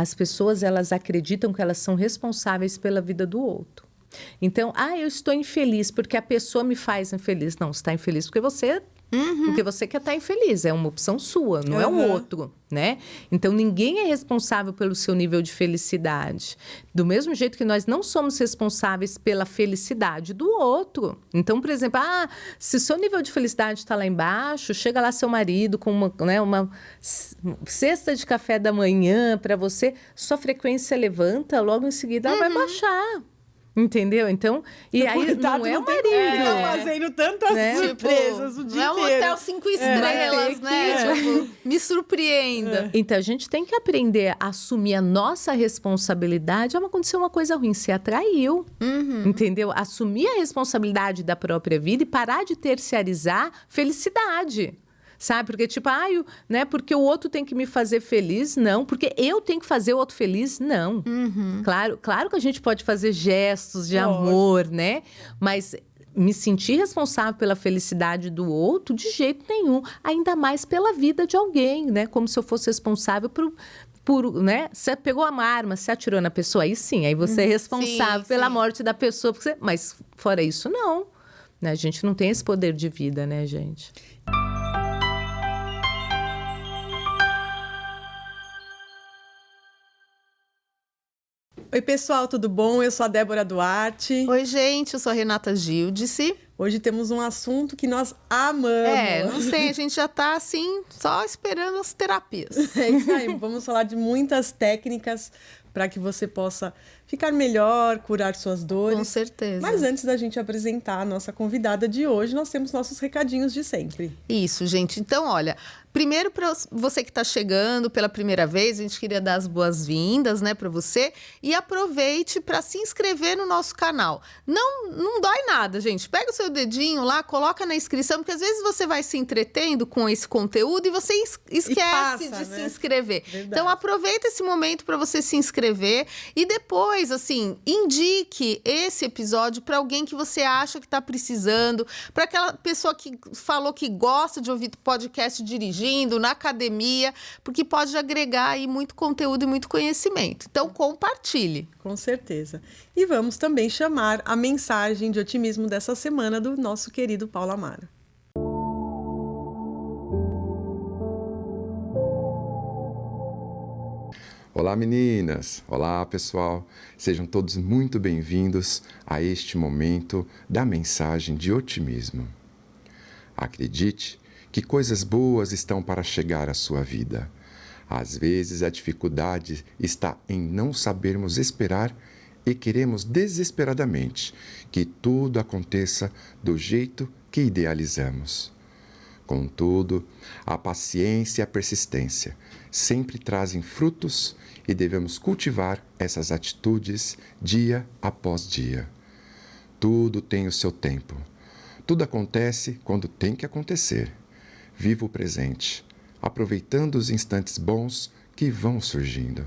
as pessoas, elas acreditam que elas são responsáveis pela vida do outro. Então, eu estou infeliz porque a pessoa me faz infeliz. Não, você está infeliz porque você quer estar infeliz. É uma opção sua, não é o outro, né? Então, ninguém é responsável pelo seu nível de felicidade. Do mesmo jeito que nós não somos responsáveis pela felicidade do outro. Então, por exemplo, se o seu nível de felicidade está lá embaixo, chega lá seu marido com uma cesta de café da manhã para você, sua frequência levanta, logo em seguida ela vai baixar. Entendeu? Então, e aí não é o marido. Tá fazendo tantas surpresas o dia inteiro. Não é um hotel 5 estrelas, né? Tipo, me surpreenda. Então, a gente tem que aprender a assumir a nossa responsabilidade. Aconteceu uma coisa ruim, você atraiu. Entendeu? Assumir a responsabilidade da própria vida e parar de terciarizar felicidade. Sabe? Porque, tipo, porque o outro tem que me fazer feliz? Não. Porque eu tenho que fazer o outro feliz? Não. Claro que a gente pode fazer gestos de amor, né? Mas me sentir responsável pela felicidade do outro, de jeito nenhum. Ainda mais pela vida de alguém, né? Como se eu fosse responsável né? Você pegou uma arma, você atirou na pessoa, aí sim. Aí você é responsável pela morte da pessoa. Mas fora isso, não. Né? A gente não tem esse poder de vida, né, gente? Oi, pessoal, tudo bom? Eu sou a Débora Duarte. Oi, gente, eu sou a Renata Gildice. Hoje temos um assunto que nós amamos. Não sei, a gente já tá assim, só esperando as terapias. É isso aí, vamos falar de muitas técnicas para que você possa ficar melhor, curar suas dores. Com certeza. Mas antes da gente apresentar a nossa convidada de hoje, nós temos nossos recadinhos de sempre. Isso, gente. Então, olha, primeiro para você que está chegando pela primeira vez, a gente queria dar as boas-vindas, né, para você. E aproveite para se inscrever no nosso canal. Não dói nada, gente. Pega o seu dedinho lá, coloca na inscrição, porque às vezes você vai se entretendo com esse conteúdo e você esquece de se inscrever. Verdade. Então, aproveita esse momento para você se inscrever e depois, assim, indique esse episódio para alguém que você acha que está precisando, para aquela pessoa que falou que gosta de ouvir podcast dirigindo, na academia, porque pode agregar aí muito conteúdo e muito conhecimento. Então, compartilhe. Com certeza. E vamos também chamar a mensagem de otimismo dessa semana do nosso querido Paulo Amaro. Olá, meninas! Olá, pessoal! Sejam todos muito bem-vindos a este momento da mensagem de otimismo. Acredite que coisas boas estão para chegar à sua vida. Às vezes, a dificuldade está em não sabermos esperar e queremos desesperadamente que tudo aconteça do jeito que idealizamos. Contudo, a paciência e a persistência sempre trazem frutos e devemos cultivar essas atitudes dia após dia. Tudo tem o seu tempo. Tudo acontece quando tem que acontecer. Viva o presente, aproveitando os instantes bons que vão surgindo.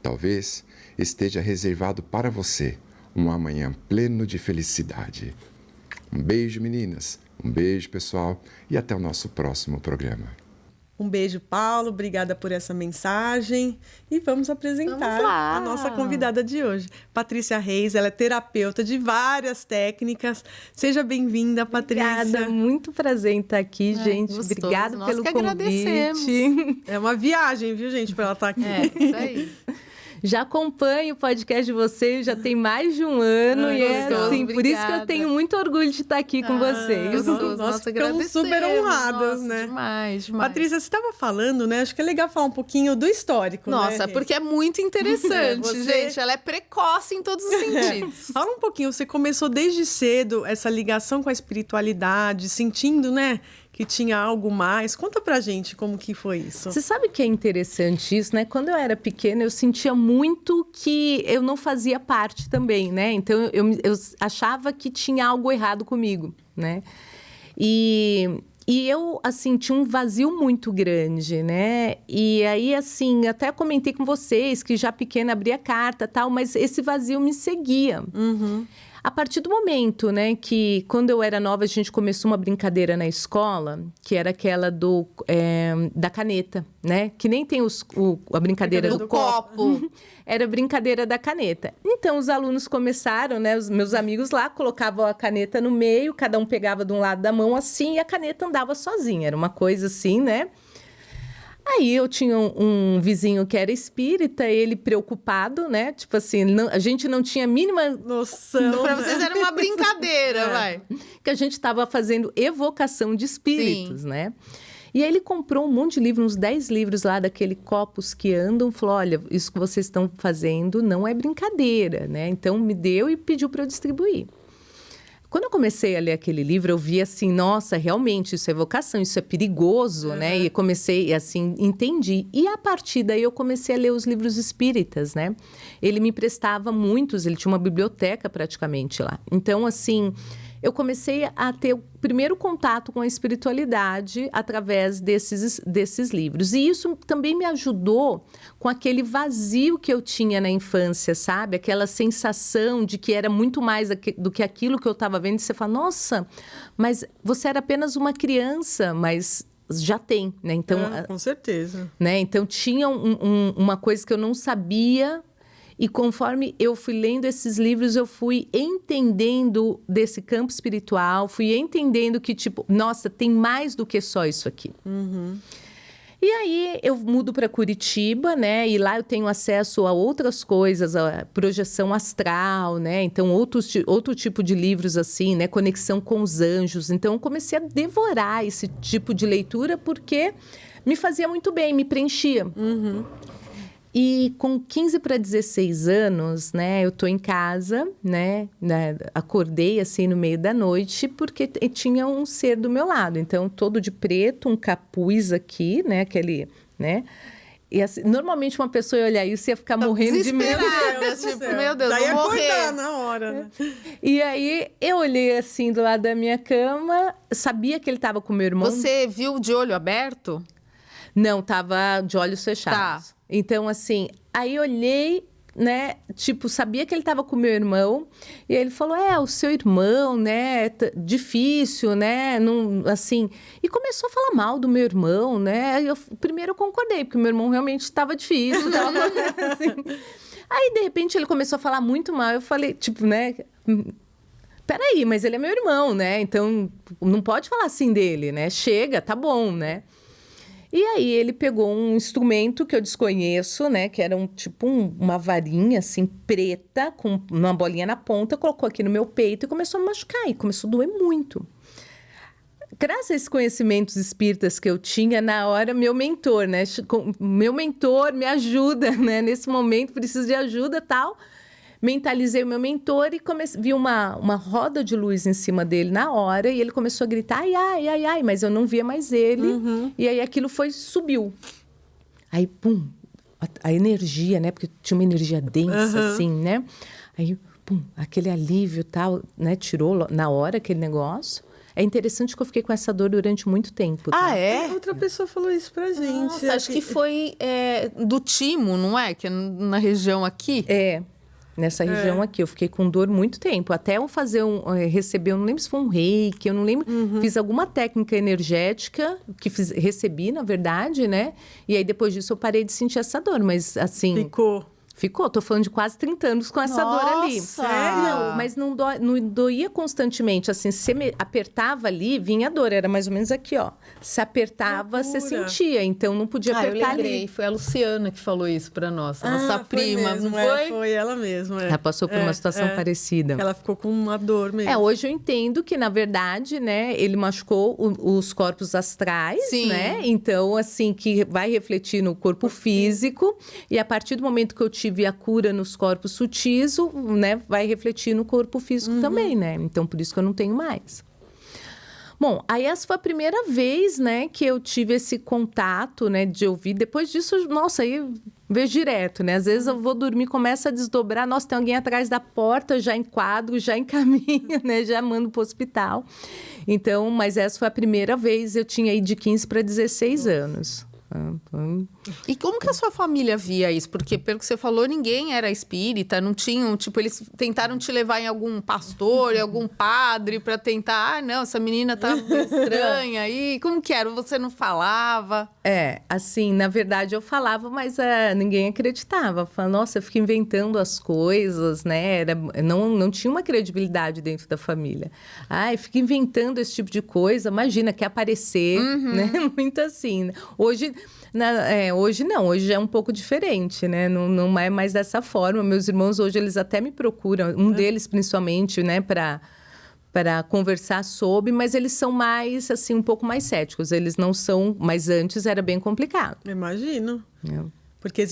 Talvez esteja reservado para você um amanhã pleno de felicidade. Um beijo, meninas. Um beijo, pessoal. E até o nosso próximo programa. Um beijo, Paulo. Obrigada por essa mensagem. E vamos apresentar a nossa convidada de hoje. Patrícia Reis, ela é terapeuta de várias técnicas. Seja bem-vinda, Patrícia. Obrigada, muito prazer em estar aqui, gente. Gostoso. Obrigada pelo convite. Agradecemos. É uma viagem, viu, gente, para ela estar aqui. Isso aí. Já acompanho o podcast de vocês, já tem mais de um ano. E é assim, por isso que eu tenho muito orgulho de estar aqui com vocês. Nós ficamos super honradas, né? Demais. Patrícia, você estava falando, né? Acho que é legal falar um pouquinho do histórico, Nossa, né? porque é muito interessante, gente. Ela é precoce em todos os sentidos. Fala um pouquinho, você começou desde cedo essa ligação com a espiritualidade, sentindo, né? Que tinha algo mais. Conta pra gente como que foi isso. Você sabe que é interessante isso, né? Quando eu era pequena, eu sentia muito que eu não fazia parte também, né? Então, eu achava que tinha algo errado comigo, né? E eu, assim, tinha um vazio muito grande, né? E aí, assim, até comentei com vocês que já pequena abria carta e tal, mas esse vazio me seguia. A partir do momento, né, que quando eu era nova, a gente começou uma brincadeira na escola, que era aquela da caneta, né? Que nem tem a brincadeira do copo. Era a brincadeira da caneta. Então, os alunos começaram, né? Os meus amigos lá colocavam a caneta no meio, cada um pegava de um lado da mão assim, e a caneta andava sozinha. Era uma coisa assim, né? Aí eu tinha um vizinho que era espírita, ele preocupado, né? Tipo assim, a gente não tinha a mínima noção. Para vocês era uma brincadeira, vai. Que a gente estava fazendo evocação de espíritos, né? E aí ele comprou um monte de livros, uns 10 livros lá daquele Copos que Andam. Falou, olha, isso que vocês estão fazendo não é brincadeira, né? Então me deu e pediu para eu distribuir. Quando eu comecei a ler aquele livro, eu vi assim, nossa, realmente, isso é evocação, isso é perigoso, né? E comecei, assim, entendi. E a partir daí eu comecei a ler os livros espíritas, né? Ele me emprestava muitos, ele tinha uma biblioteca praticamente lá. Então, assim, eu comecei a ter o primeiro contato com a espiritualidade através desses livros. E isso também me ajudou com aquele vazio que eu tinha na infância, sabe? Aquela sensação de que era muito mais do que aquilo que eu estava vendo. E você fala, nossa, mas você era apenas uma criança, mas já tem, né? Então, com certeza. Né? Então, tinha uma coisa que eu não sabia. E conforme eu fui lendo esses livros, eu fui entendendo desse campo espiritual, fui entendendo que, tipo, nossa, tem mais do que só isso aqui. E aí eu mudo para Curitiba, né? E lá eu tenho acesso a outras coisas, a projeção astral, né? Então, outro tipo de livros assim, né? Conexão com os anjos. Então, eu comecei a devorar esse tipo de leitura porque me fazia muito bem, me preenchia. E com 15 para 16 anos, né, eu tô em casa, né, acordei assim no meio da noite porque tinha um ser do meu lado. Então, todo de preto, um capuz aqui, né, aquele, né? E assim, normalmente uma pessoa ia olhar isso e ia ficar morrendo de medo. Tipo, meu Deus, daí vou morrer. Acordar na hora, né? E aí, eu olhei assim do lado da minha cama, sabia que ele tava com meu irmão. Você viu de olho aberto? Não, tava de olhos fechados. Tá. Então, assim, aí olhei, né? Tipo, sabia que ele estava com o meu irmão. E aí ele falou, o seu irmão, né? Difícil, né? Não, assim... E começou a falar mal do meu irmão, né? Primeiro eu concordei, porque o meu irmão realmente estava difícil. Tava, assim. Aí, de repente, ele começou a falar muito mal. Eu falei, tipo, né? Peraí, mas ele é meu irmão, né? Então, não pode falar assim dele, né? Chega, tá bom, né? E aí ele pegou um instrumento que eu desconheço, né? Que era uma varinha, assim, preta, com uma bolinha na ponta, colocou aqui no meu peito e começou a me machucar. E começou a doer muito. Graças a esses conhecimentos espíritas que eu tinha, na hora, meu mentor, né? Meu mentor me ajuda, né? Nesse momento, preciso de ajuda e tal. Mentalizei o meu mentor e vi uma roda de luz em cima dele na hora. E ele começou a gritar, ai, mas eu não via mais ele. E aí aquilo subiu. Aí, pum, a energia, né? Porque tinha uma energia densa, assim, né? Aí, pum, aquele alívio e tal, né? Tirou na hora aquele negócio. É interessante que eu fiquei com essa dor durante muito tempo. Tá? Ah, é? Outra pessoa falou isso pra gente. Nossa, acho que foi do timo, não é? Que é na região aqui. Nessa região aqui. Eu fiquei com dor muito tempo. Até eu receber, eu não lembro se foi um reiki, eu não lembro. Fiz alguma técnica energética, recebi, na verdade, né? E aí, depois disso, eu parei de sentir essa dor. Mas, assim... Ficou. Tô falando de quase 30 anos com essa dor ali. Sério? Não, mas não doía constantemente. Assim, se você apertava ali, vinha a dor. Era mais ou menos aqui, ó. Se apertava, você sentia. Então, não podia apertar ali. Foi a Luciana que falou isso pra nós. A nossa prima, mesmo, não foi? Foi ela mesma. Ela passou por uma situação parecida. Ela ficou com uma dor mesmo. Hoje eu entendo que, na verdade, né, ele machucou os corpos astrais, né? Então, assim, que vai refletir no corpo físico. E a partir do momento que eu tive a cura nos corpos sutis, né, vai refletir no corpo físico também, né? Então, por isso que eu não tenho mais. Bom, aí essa foi a primeira vez, né, que eu tive esse contato, né, de ouvir. Depois disso, nossa, aí eu vejo direto, né? Às vezes eu vou dormir, começa a desdobrar, nossa, tem alguém atrás da porta, já enquadro, já encaminho, né? Já mando pro hospital. Então, mas essa foi a primeira vez, eu tinha aí de 15 para 16 anos. E como que a sua família via isso? Porque, pelo que você falou, ninguém era espírita, não tinham, tipo, eles tentaram te levar em algum pastor, em algum padre para tentar, não, essa menina tá estranha aí. Como que era? Você não falava? Assim, na verdade eu falava, mas ninguém acreditava. Falava, nossa, eu fico inventando as coisas, né? Não tinha uma credibilidade dentro da família. Ai, fica inventando esse tipo de coisa, imagina, quer aparecer, né? Muito assim, né? Hoje não, hoje é um pouco diferente, né? Não é mais dessa forma. Meus irmãos hoje, eles até me procuram, um deles principalmente, né, para conversar sobre, mas eles são mais, assim, um pouco mais céticos. Eles não são, mas antes era bem complicado. Imagino. Porque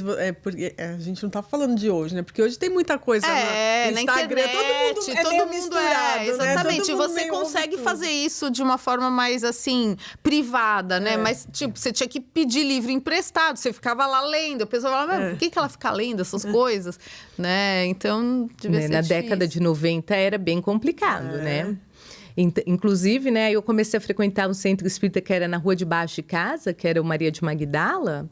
a gente não tá falando de hoje, né? Porque hoje tem muita coisa no Instagram, internet, todo mundo misturado, exatamente. Né? Você consegue fazer isso de uma forma mais, assim, privada, né? Mas, tipo, você tinha que pedir livro emprestado, você ficava lá lendo. A pessoa falava, mas por que ela fica lendo essas coisas? Né? Então, devia ser na difícil. década de 90 era bem complicado, né? Inclusive, né, eu comecei a frequentar um centro espírita que era na rua de baixo de casa, que era o Maria de Magdala.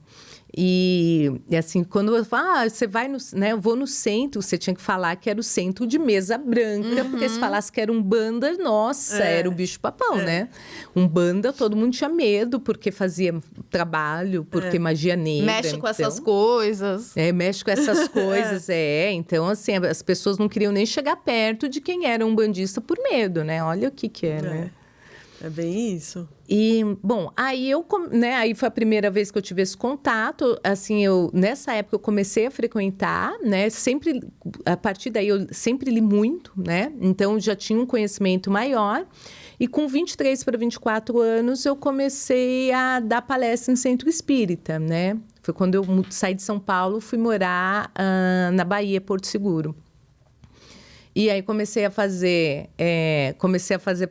E assim, quando eu falo, você vai no, né, eu vou no centro, você tinha que falar que era o centro de mesa branca, porque se falasse que era um banda, nossa, era o bicho-papão, né? Um banda, todo mundo tinha medo, porque fazia trabalho, porque magia negra. Mexe com essas coisas. Mexe com essas coisas, Então, assim, as pessoas não queriam nem chegar perto de quem era um bandista por medo, né? Olha o que é, né? É bem isso. E, bom, aí aí foi a primeira vez que eu tive esse contato, assim, nessa época eu comecei a frequentar, né, sempre, a partir daí eu sempre li muito, né, então já tinha um conhecimento maior, e com 23 para 24 anos eu comecei a dar palestra em centro espírita, né, foi quando eu saí de São Paulo, fui morar na Bahia, Porto Seguro. E aí comecei a fazer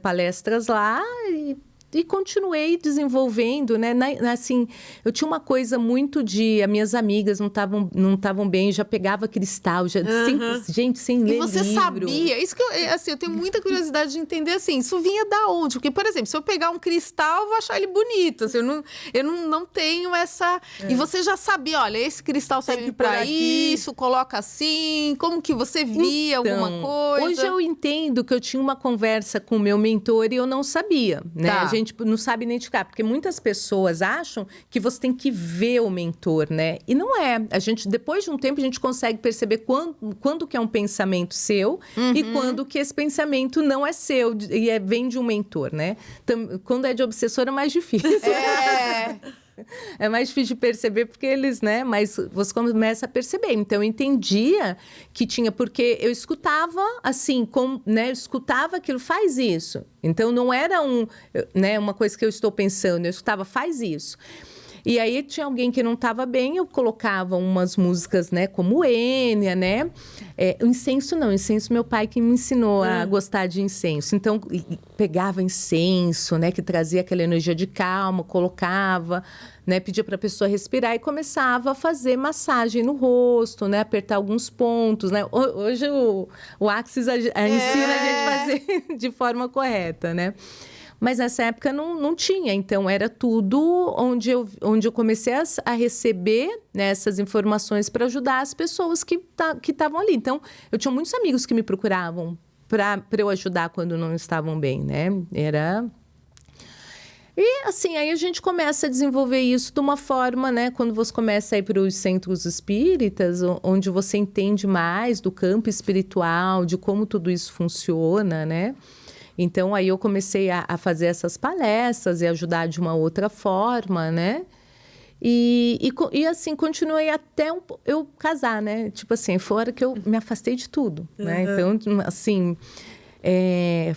palestras lá e continuei desenvolvendo, né? Assim, eu tinha uma coisa muito de... As minhas amigas não estavam bem, já pegava cristal, sem ler livro. E você sabia? Isso que eu tenho muita curiosidade de entender, assim, isso vinha da onde? Porque, por exemplo, se eu pegar um cristal, eu vou achar ele bonito. Assim, eu não tenho essa... E você já sabia, olha, esse cristal serve para isso, coloca assim. Como que você via alguma coisa? Hoje eu entendo que eu tinha uma conversa com o meu mentor e eu não sabia, né? Tá. A gente não sabe identificar, porque muitas pessoas acham que você tem que ver o mentor, né? E não é. Depois de um tempo, a gente consegue perceber quando que é um pensamento seu e quando que esse pensamento não é seu e vem de um mentor, né? Então, quando é de obsessor, é mais difícil. É mais difícil de perceber porque eles, né? Mas você começa a perceber. Então, eu entendia que tinha... Porque eu escutava, assim, né? Eu escutava aquilo, faz isso. Então, não era uma coisa que eu estou pensando. Eu escutava, faz isso. E aí, tinha alguém que não estava bem, eu colocava umas músicas, né? Como Enya, né? O incenso, não. Incenso, meu pai que me ensinou a gostar de incenso. Então, pegava incenso, né? Que trazia aquela energia de calma, colocava, né? Pedia para a pessoa respirar e começava a fazer massagem no rosto, né? Apertar alguns pontos, né? Hoje o Axis ensina a gente a fazer de forma correta, né? Mas nessa época não tinha, então era tudo onde eu comecei a receber, né, essas informações para ajudar as pessoas que estavam ali. Então, eu tinha muitos amigos que me procuravam para eu ajudar quando não estavam bem, né? E, assim, aí a gente começa a desenvolver isso de uma forma, né? Quando você começa a ir para os centros espíritas, onde você entende mais do campo espiritual, de como tudo isso funciona, né? Então, aí eu comecei a fazer essas palestras e ajudar de uma outra forma, né? E assim, continuei até eu casar, né? Tipo assim, fora que eu me afastei de tudo, né? Então, assim,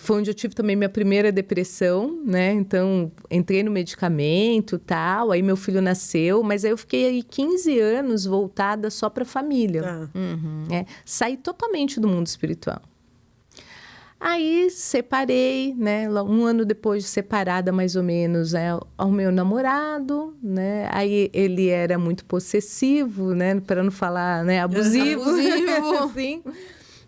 foi onde eu tive também minha primeira depressão, né? Então, entrei no medicamento e tal, aí meu filho nasceu, mas aí eu fiquei aí 15 anos voltada só para a família. Saí totalmente do mundo espiritual. Aí, separei, né? Um ano depois de separada, mais ou menos, ao meu namorado, né? Aí, ele era muito possessivo, né? Para não falar, né? Abusivo. Abusivo. Assim,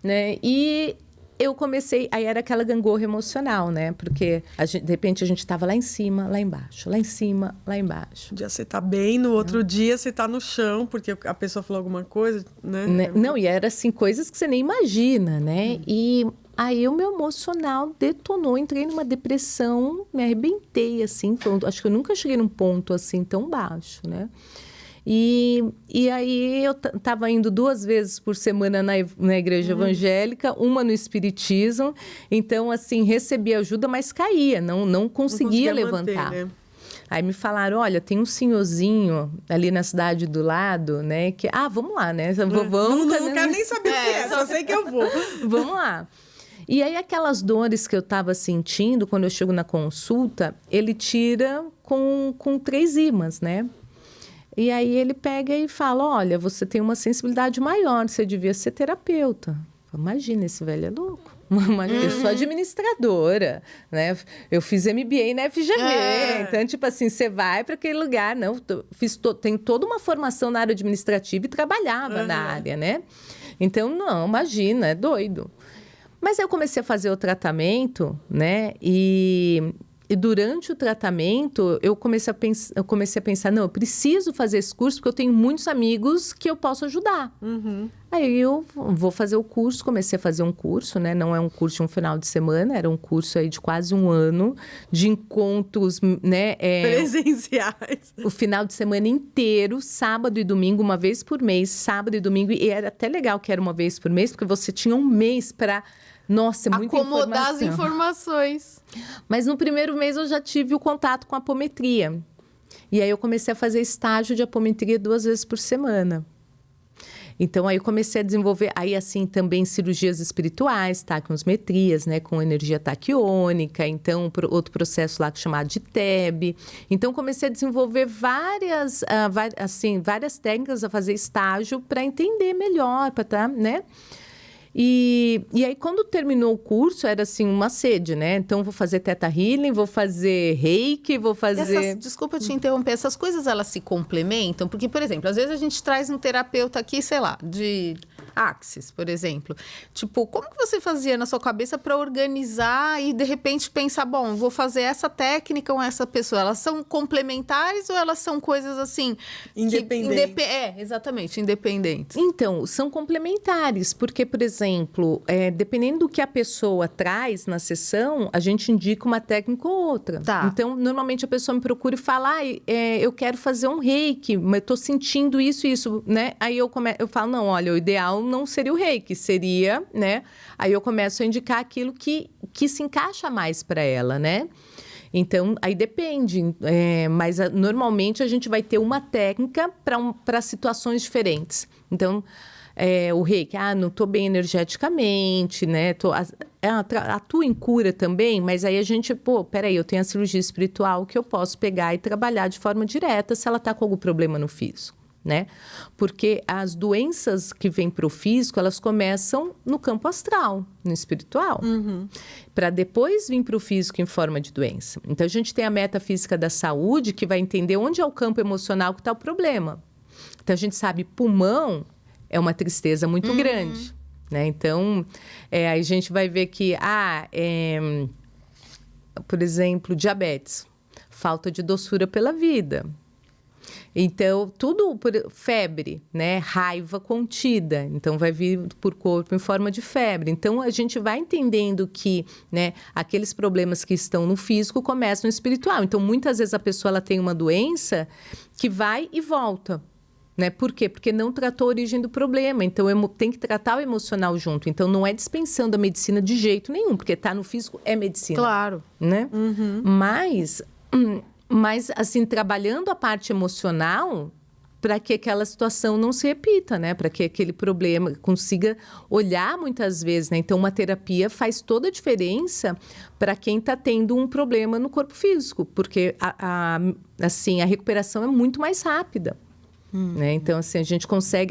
né? E eu comecei, aí era aquela gangorra emocional, né? Porque de repente a gente estava lá em cima, lá embaixo, lá em cima, lá embaixo. Um dia você tá bem, no outro dia você tá no chão, porque a pessoa falou alguma coisa, né? Não, e era assim, coisas que você nem imagina, né? E aí o meu emocional detonou, entrei numa depressão, me arrebentei, assim. Acho que eu nunca cheguei num ponto assim tão baixo, né? E aí eu estava indo 2 vezes por semana na igreja evangélica, uma no espiritismo. Então, assim, recebia ajuda, mas caía, não conseguia levantar. Manter, né? Aí me falaram, olha, tem um senhorzinho ali na cidade do lado, né? Que, vamos lá, né? Vamos, não quero nem saber o que é, só sei que eu vou. Vamos lá. E aí, aquelas dores que eu estava sentindo quando eu chego na consulta, ele tira com 3 ímãs, né? E aí ele pega e fala, olha, você tem uma sensibilidade maior, você devia ser terapeuta. Imagina, esse velho é louco. Eu sou administradora, né? Eu fiz MBA na FGV. Então, tipo assim, você vai para aquele lugar. Não, tenho toda uma formação na área administrativa e trabalhava na área, né? Então, não, imagina, é doido. Mas aí eu comecei a fazer o tratamento, né? E durante o tratamento, eu comecei a pensar, não, eu preciso fazer esse curso porque eu tenho muitos amigos que eu posso ajudar. Aí eu vou fazer o curso, comecei a fazer um curso, né? Não é um curso de um final de semana, era um curso aí de quase 1 ano, de encontros, né? Presenciais. O final de semana inteiro, sábado e domingo, uma vez por mês, sábado e domingo. E era até legal que era uma vez por mês, porque você tinha um mês para... Nossa, muita acomodar as informações. Mas no primeiro mês eu já tive o contato com a apometria. E aí eu comecei a fazer estágio de apometria 2 vezes por semana. Então aí eu comecei a desenvolver, aí assim também cirurgias espirituais, taquiosmetrias, né, com energia taquiônica, então outro processo lá chamado de TEB. Então comecei a desenvolver várias técnicas a fazer estágio para entender melhor, para né? E aí, quando terminou o curso, era assim, uma sede, né? Então, vou fazer Theta Healing, vou fazer Reiki, vou fazer... Desculpa te interromper, essas coisas, elas se complementam? Porque, por exemplo, às vezes a gente traz um terapeuta aqui, sei lá, de Axis, por exemplo. Tipo, como que você fazia na sua cabeça para organizar e, de repente, pensar, bom, vou fazer essa técnica com essa pessoa? Elas são complementares ou elas são coisas, assim... Independentes. Exatamente, independentes. Então, são complementares, porque, por exemplo, dependendo do que a pessoa traz na sessão, a gente indica uma técnica ou outra. Tá. Então, normalmente a pessoa me procura e fala, eu quero fazer um reiki, mas eu tô sentindo isso, né? Aí eu falo, não, olha, o ideal não seria o reiki, seria, né? Aí eu começo a indicar aquilo que se encaixa mais para ela, né? Então, aí depende, mas normalmente a gente vai ter uma técnica para situações diferentes. Então, o reiki, não estou bem energeticamente, né? Atuo em cura também, mas aí a gente, peraí, eu tenho a cirurgia espiritual que eu posso pegar e trabalhar de forma direta se ela está com algum problema no físico, né? Porque as doenças que vêm para o físico, elas começam no campo astral, no espiritual, para depois vir para o físico em forma de doença. Então, a gente tem a metafísica da saúde, que vai entender onde é o campo emocional que está o problema. Então, a gente sabe, pulmão é uma tristeza muito grande, né? Então, aí a gente vai ver que, por exemplo, diabetes, falta de doçura pela vida. Então, tudo por febre, né? Raiva contida. Então, vai vir por corpo em forma de febre. Então, a gente vai entendendo que, né, aqueles problemas que estão no físico começam no espiritual. Então, muitas vezes a pessoa ela tem uma doença que vai e volta. Né? Por quê? Porque não tratou a origem do problema. Então, tem que tratar o emocional junto. Então, não é dispensando a medicina de jeito nenhum, porque tá no físico é medicina. Claro. Né? Mas, assim, trabalhando a parte emocional para que aquela situação não se repita, né? Para que aquele problema consiga olhar muitas vezes, né? Então, uma terapia faz toda a diferença para quem está tendo um problema no corpo físico, porque, assim, a recuperação é muito mais rápida. Né? Então, assim,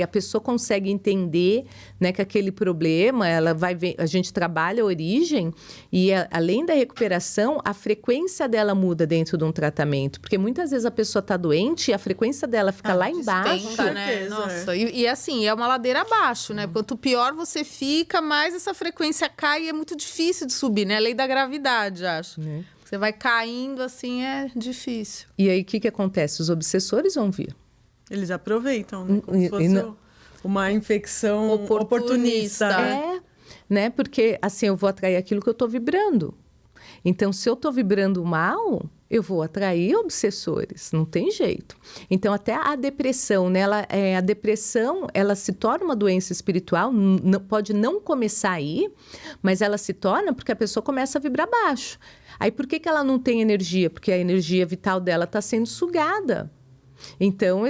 a pessoa consegue entender, né, que aquele problema, ela vai ver, a gente trabalha a origem e, além da recuperação, a frequência dela muda dentro de um tratamento. Porque muitas vezes a pessoa está doente e a frequência dela fica lá embaixo. Despenca, né? Nossa, e assim, é uma ladeira abaixo, né? Quanto pior você fica, mais essa frequência cai e é muito difícil de subir, né? Lei da gravidade, acho. Você vai caindo, assim, é difícil. E aí, o que acontece? Os obsessores vão vir. Eles aproveitam, né? Como se fosse uma infecção oportunista. Né? Porque, assim, eu vou atrair aquilo que eu estou vibrando. Então, se eu estou vibrando mal, eu vou atrair obsessores. Não tem jeito. Então, até a depressão, né? A depressão, ela se torna uma doença espiritual, pode não começar aí, mas ela se torna porque a pessoa começa a vibrar baixo. Aí, por que ela não tem energia? Porque a energia vital dela está sendo sugada. Então,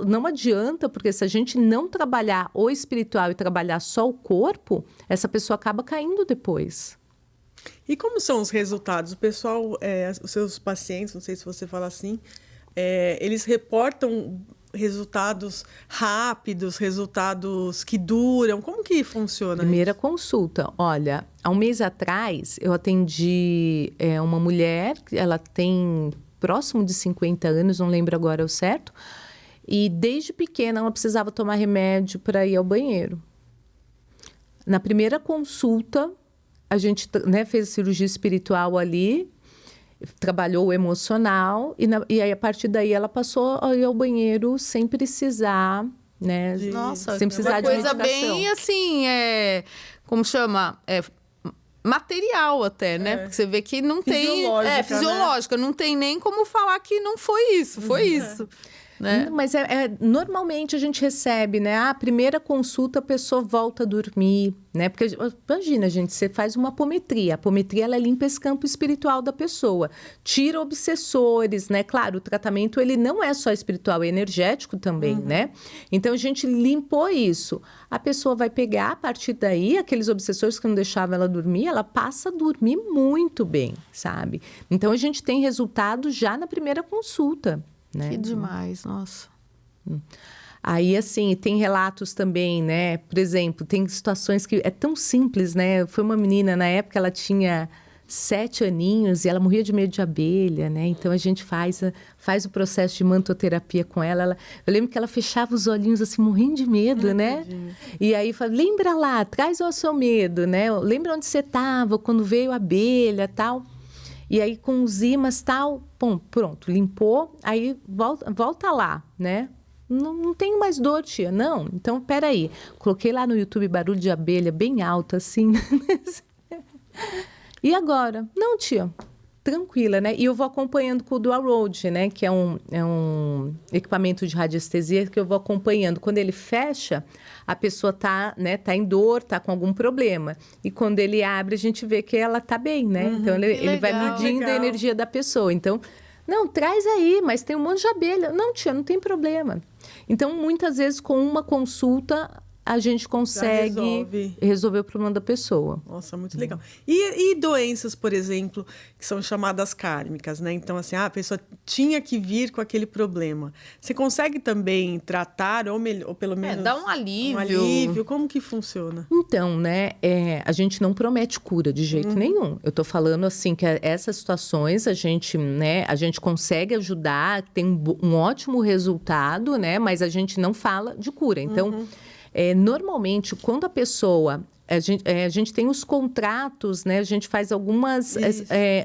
não adianta, porque se a gente não trabalhar o espiritual e trabalhar só o corpo, essa pessoa acaba caindo depois. E como são os resultados? O pessoal, os seus pacientes, não sei se você fala assim, eles reportam resultados rápidos, resultados que duram? Como que funciona? Primeira consulta. Olha, há um mês atrás, eu atendi uma mulher, ela tem próximo de 50 anos, não lembro agora o certo, e desde pequena ela precisava tomar remédio para ir ao banheiro. Na primeira consulta, a gente, né, fez cirurgia espiritual ali, trabalhou o emocional, e aí a partir daí ela passou a ir ao banheiro sem precisar, né? Nossa, sem precisar de medicação. Coisa bem assim, como chama? Material até, né? Porque você vê que não tem... Fisiológica. Né? Não tem nem como falar que não foi isso, foi isso. Né? Mas normalmente a gente recebe, né? A primeira consulta a pessoa volta a dormir, né? Porque imagina, gente, você faz uma apometria. A apometria, ela limpa esse campo espiritual da pessoa. Tira obsessores, né? Claro, o tratamento, ele não é só espiritual, é energético também, né? Então, a gente limpou isso. A pessoa vai pegar, a partir daí, aqueles obsessores que não deixavam ela dormir, ela passa a dormir muito bem, sabe? Então, a gente tem resultado já na primeira consulta. Né? Que demais, nossa. Aí, assim, tem relatos também, né? Por exemplo, tem situações que é tão simples, né? Foi uma menina, na época, ela tinha 7 aninhos e ela morria de medo de abelha, né? Então, a gente faz o processo de mantoterapia com ela. Eu lembro que ela fechava os olhinhos, assim, morrendo de medo, né? E aí, fala, lembra lá, traz o seu medo, né? Lembra onde você estava, quando veio a abelha e tal. E aí, com os ímãs, tal, pronto, limpou, aí volta lá, né? Não tenho mais dor, tia, não. Então, peraí. Coloquei lá no YouTube barulho de abelha bem alto, assim. E agora? Não, tia, tranquila, né? E eu vou acompanhando com o Dual Road, né? Que é um equipamento de radiestesia que eu vou acompanhando. Quando ele fecha, a pessoa tá em dor, tá com algum problema. E quando ele abre, a gente vê que ela tá bem, né? Então, ele vai medindo a energia da pessoa. Então, não, traz aí, mas tem um monte de abelha. Não, tia, não tem problema. Então, muitas vezes, com uma consulta, a gente consegue resolver o problema da pessoa. Nossa, muito legal. E doenças, por exemplo, que são chamadas kármicas, né? Então, assim, a pessoa tinha que vir com aquele problema. Você consegue também tratar, ou pelo menos... Dar um alívio. Um alívio. Como que funciona? Então, né, a gente não promete cura de jeito nenhum. Eu tô falando, assim, que essas situações a gente consegue ajudar, tem um ótimo resultado, né? Mas a gente não fala de cura. Então... normalmente, quando a pessoa... A gente tem os contratos, né? A gente faz algumas...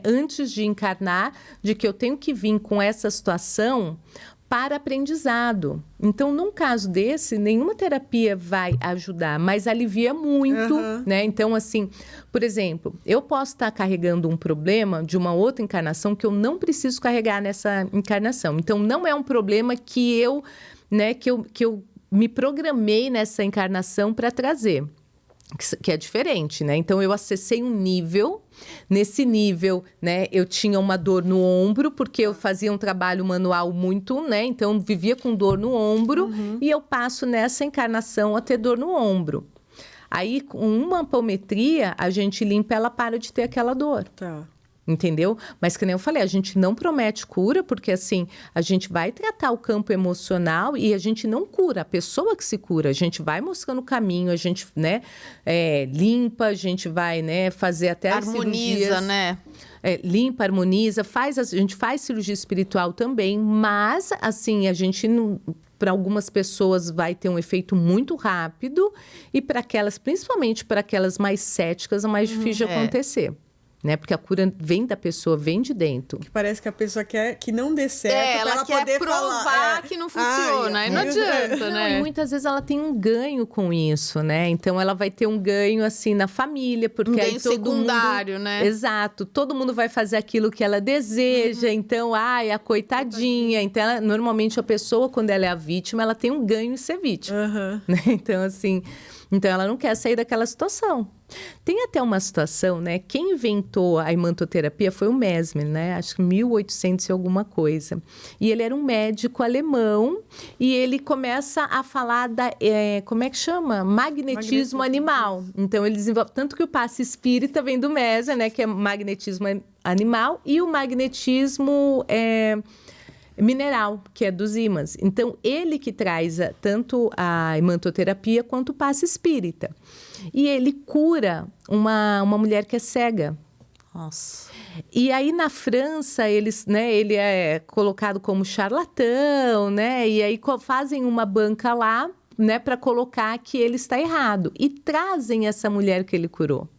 antes de encarnar, de que eu tenho que vir com essa situação para aprendizado. Então, num caso desse, nenhuma terapia vai ajudar, mas alivia muito, né? Então, assim, por exemplo, eu posso estar carregando um problema de uma outra encarnação que eu não preciso carregar nessa encarnação. Então, não é um problema que eu me programei nessa encarnação para trazer, que é diferente, né? Então, eu acessei um nível, nesse nível, né, eu tinha uma dor no ombro, porque eu fazia um trabalho manual muito, né? Então, vivia com dor no ombro e eu passo nessa encarnação a ter dor no ombro. Aí, com uma apometria, a gente limpa, ela para de ter aquela dor. Tá. Entendeu? Mas que nem eu falei, a gente não promete cura, porque assim, a gente vai tratar o campo emocional e a gente não cura, a pessoa que se cura. A gente vai mostrando o caminho, a gente, né, limpa, a gente vai, né, fazer até as harmoniza, né? Limpa, harmoniza, a gente faz cirurgia espiritual também, mas assim, a gente não... Para algumas pessoas vai ter um efeito muito rápido e para aquelas, principalmente para aquelas mais céticas, é mais difícil de acontecer. Né? Porque a cura vem da pessoa, vem de dentro. Que parece que a pessoa quer que não dê certo, ela quer poder provar falar, que não funciona, aí não adianta, né? E muitas vezes ela tem um ganho com isso, né? Então ela vai ter um ganho assim na família, porque um ganho aí todo secundário, mundo... né? Exato, todo mundo vai fazer aquilo que ela deseja, então, a coitadinha. Então, normalmente a pessoa, quando ela é a vítima, ela tem um ganho em ser vítima. Né? Então, assim... Então, ela não quer sair daquela situação. Tem até uma situação, né? Quem inventou a imantoterapia foi o Mesmer, né? Acho que 1800 e alguma coisa. E ele era um médico alemão e ele começa a falar da... como é que chama? Magnetismo animal. Então, ele desenvolve... Tanto que o passe espírita vem do Mesmer, né? Que é magnetismo animal. E o magnetismo... mineral, que é dos ímãs. Então, ele que traz tanto a imantoterapia quanto o passe espírita. E ele cura uma mulher que é cega. Nossa. E aí, na França, ele é colocado como charlatão, né? E aí fazem uma banca lá, né? Para colocar que ele está errado. E trazem essa mulher que ele curou.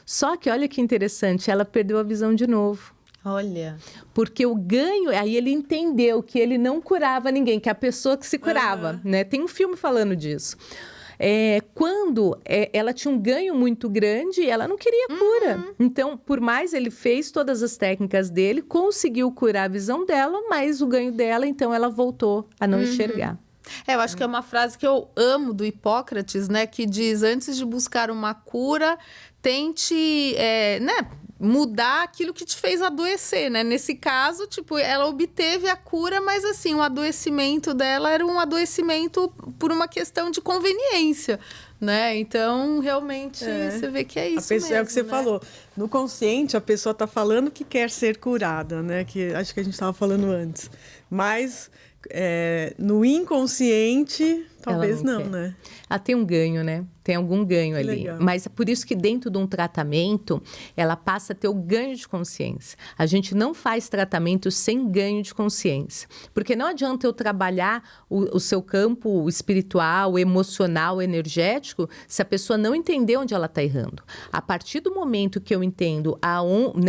Só que, olha que interessante, ela perdeu a visão de novo. Olha. Porque o ganho... Aí ele entendeu que ele não curava ninguém, que é a pessoa que se curava, né? Tem um filme falando disso. Quando ela tinha um ganho muito grande, ela não queria cura. Então, por mais ele fez todas as técnicas dele, conseguiu curar a visão dela, mas o ganho dela, então, ela voltou a não enxergar. Eu acho que é uma frase que eu amo do Hipócrates, né? Que diz, antes de buscar uma cura, tente, né? Mudar aquilo que te fez adoecer, né? Nesse caso, tipo, ela obteve a cura, mas assim, o adoecimento dela era um adoecimento por uma questão de conveniência, né? Então, realmente, você vê que é isso mesmo, é o que você né? falou. No consciente, a pessoa está falando que quer ser curada, né? Que acho que a gente estava falando antes. Mas no inconsciente, talvez não, né? Ela tem um ganho, né? Tem algum ganho ali. Legal. Mas é por isso que dentro de um tratamento, ela passa a ter o ganho de consciência. A gente não faz tratamento sem ganho de consciência. Porque não adianta eu trabalhar o seu campo espiritual, emocional, energético, se a pessoa não entender onde ela está errando. A partir do momento que eu entendo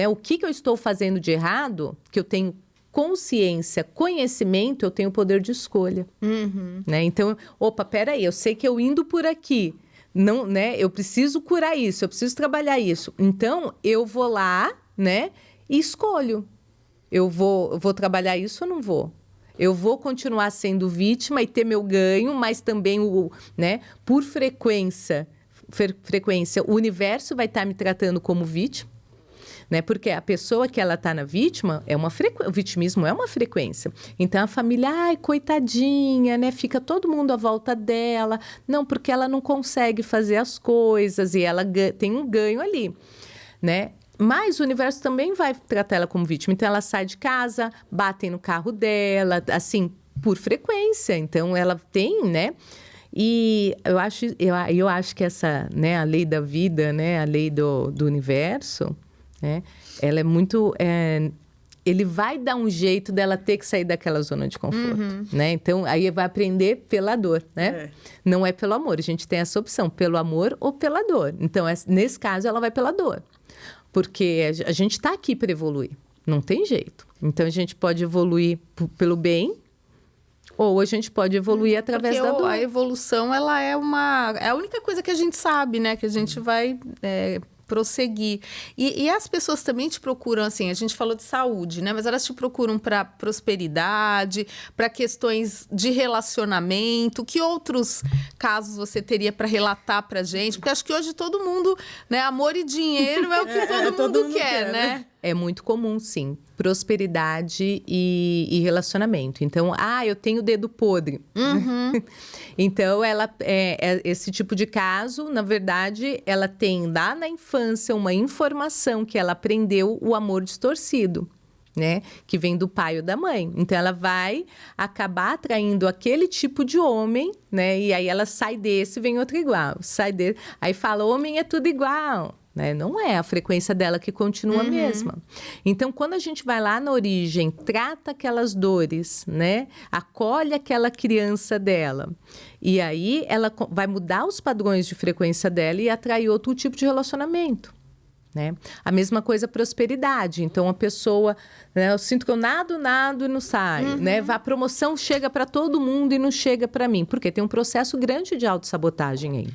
o que eu estou fazendo de errado, que eu tenho consciência, conhecimento, eu tenho poder de escolha. Né? Então, peraí, eu sei que eu indo por aqui, não, né? Eu preciso curar isso, eu preciso trabalhar isso. Então, eu vou lá, né? E escolho. Eu vou trabalhar isso ou não vou? Eu vou continuar sendo vítima e ter meu ganho, mas também, né? Por frequência, o universo vai estar me tratando como vítima. Né? Porque a pessoa que ela está na vítima, o vitimismo é uma frequência. Então, a família, coitadinha, né? Fica todo mundo à volta dela. Não, porque ela não consegue fazer as coisas e ela tem um ganho ali, né? Mas o universo também vai tratar ela como vítima. Então, ela sai de casa, batem no carro dela, assim, por frequência. Então, ela tem, né? E eu acho que essa, né? A lei da vida, né? A lei do universo... né? Ela é muito... ele vai dar um jeito dela ter que sair daquela zona de conforto. Né? Então, aí vai aprender pela dor. Né? Não é pelo amor. A gente tem essa opção, pelo amor ou pela dor. Então, nesse caso, ela vai pela dor. Porque a gente está aqui para evoluir. Não tem jeito. Então, a gente pode evoluir pelo bem... ou a gente pode evoluir através da dor. A evolução, ela é a única coisa que a gente sabe, né? Que a gente vai... prosseguir. E as pessoas também te procuram, assim, a gente falou de saúde, né? Mas elas te procuram para prosperidade, para questões de relacionamento. Que outros casos você teria para relatar pra gente? Porque acho que hoje todo mundo, né? Amor e dinheiro é o que todo mundo quer, né? É muito comum, sim. Prosperidade e relacionamento. Então, eu tenho o dedo podre. Então, esse tipo de caso, na verdade, ela tem lá na infância uma informação que ela aprendeu, o amor distorcido, né? Que vem do pai ou da mãe. Então, ela vai acabar atraindo aquele tipo de homem, né? E aí ela sai desse, vem outro igual. Sai desse, aí fala, homem é tudo igual. Né? Não é a frequência dela que continua a mesma. Então, quando a gente vai lá na origem, trata aquelas dores, né? Acolhe aquela criança dela. E aí, ela vai mudar os padrões de frequência dela e atrair outro tipo de relacionamento. Né? A mesma coisa prosperidade. Então, a pessoa, né, eu sinto que eu nado e não saio. Né? A promoção chega para todo mundo e não chega para mim. Porque tem um processo grande de autossabotagem aí.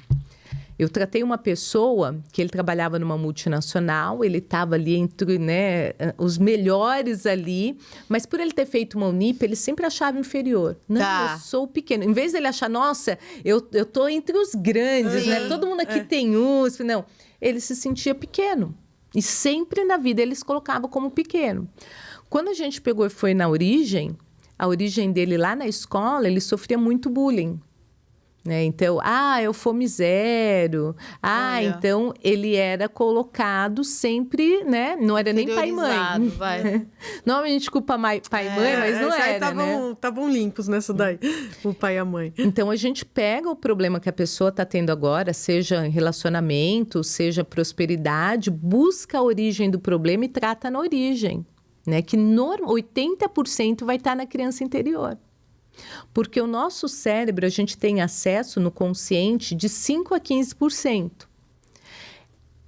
Eu tratei uma pessoa que ele trabalhava numa multinacional, ele estava ali entre, né, os melhores ali, mas por ele ter feito uma Unip, ele sempre achava inferior. Não, eu sou pequeno. Em vez dele achar, nossa, eu tô entre os grandes, né? Todo mundo aqui tem USP. Não, ele se sentia pequeno. E sempre na vida eles colocavam como pequeno. Quando a gente pegou e foi na origem, a origem dele lá na escola, ele sofria muito bullying. Né? Então, eu fome zero. Então ele era colocado sempre, né? Não era nem pai e mãe. Vai. Normalmente a gente culpa pai e mãe, mas não era, né? Estavam limpos nessa daí, o pai e a mãe. Então, a gente pega o problema que a pessoa está tendo agora, seja relacionamento, seja prosperidade, busca a origem do problema e trata na origem. Né? Que 80% vai estar na criança interior. Porque o nosso cérebro, a gente tem acesso no consciente de 5 a 15%.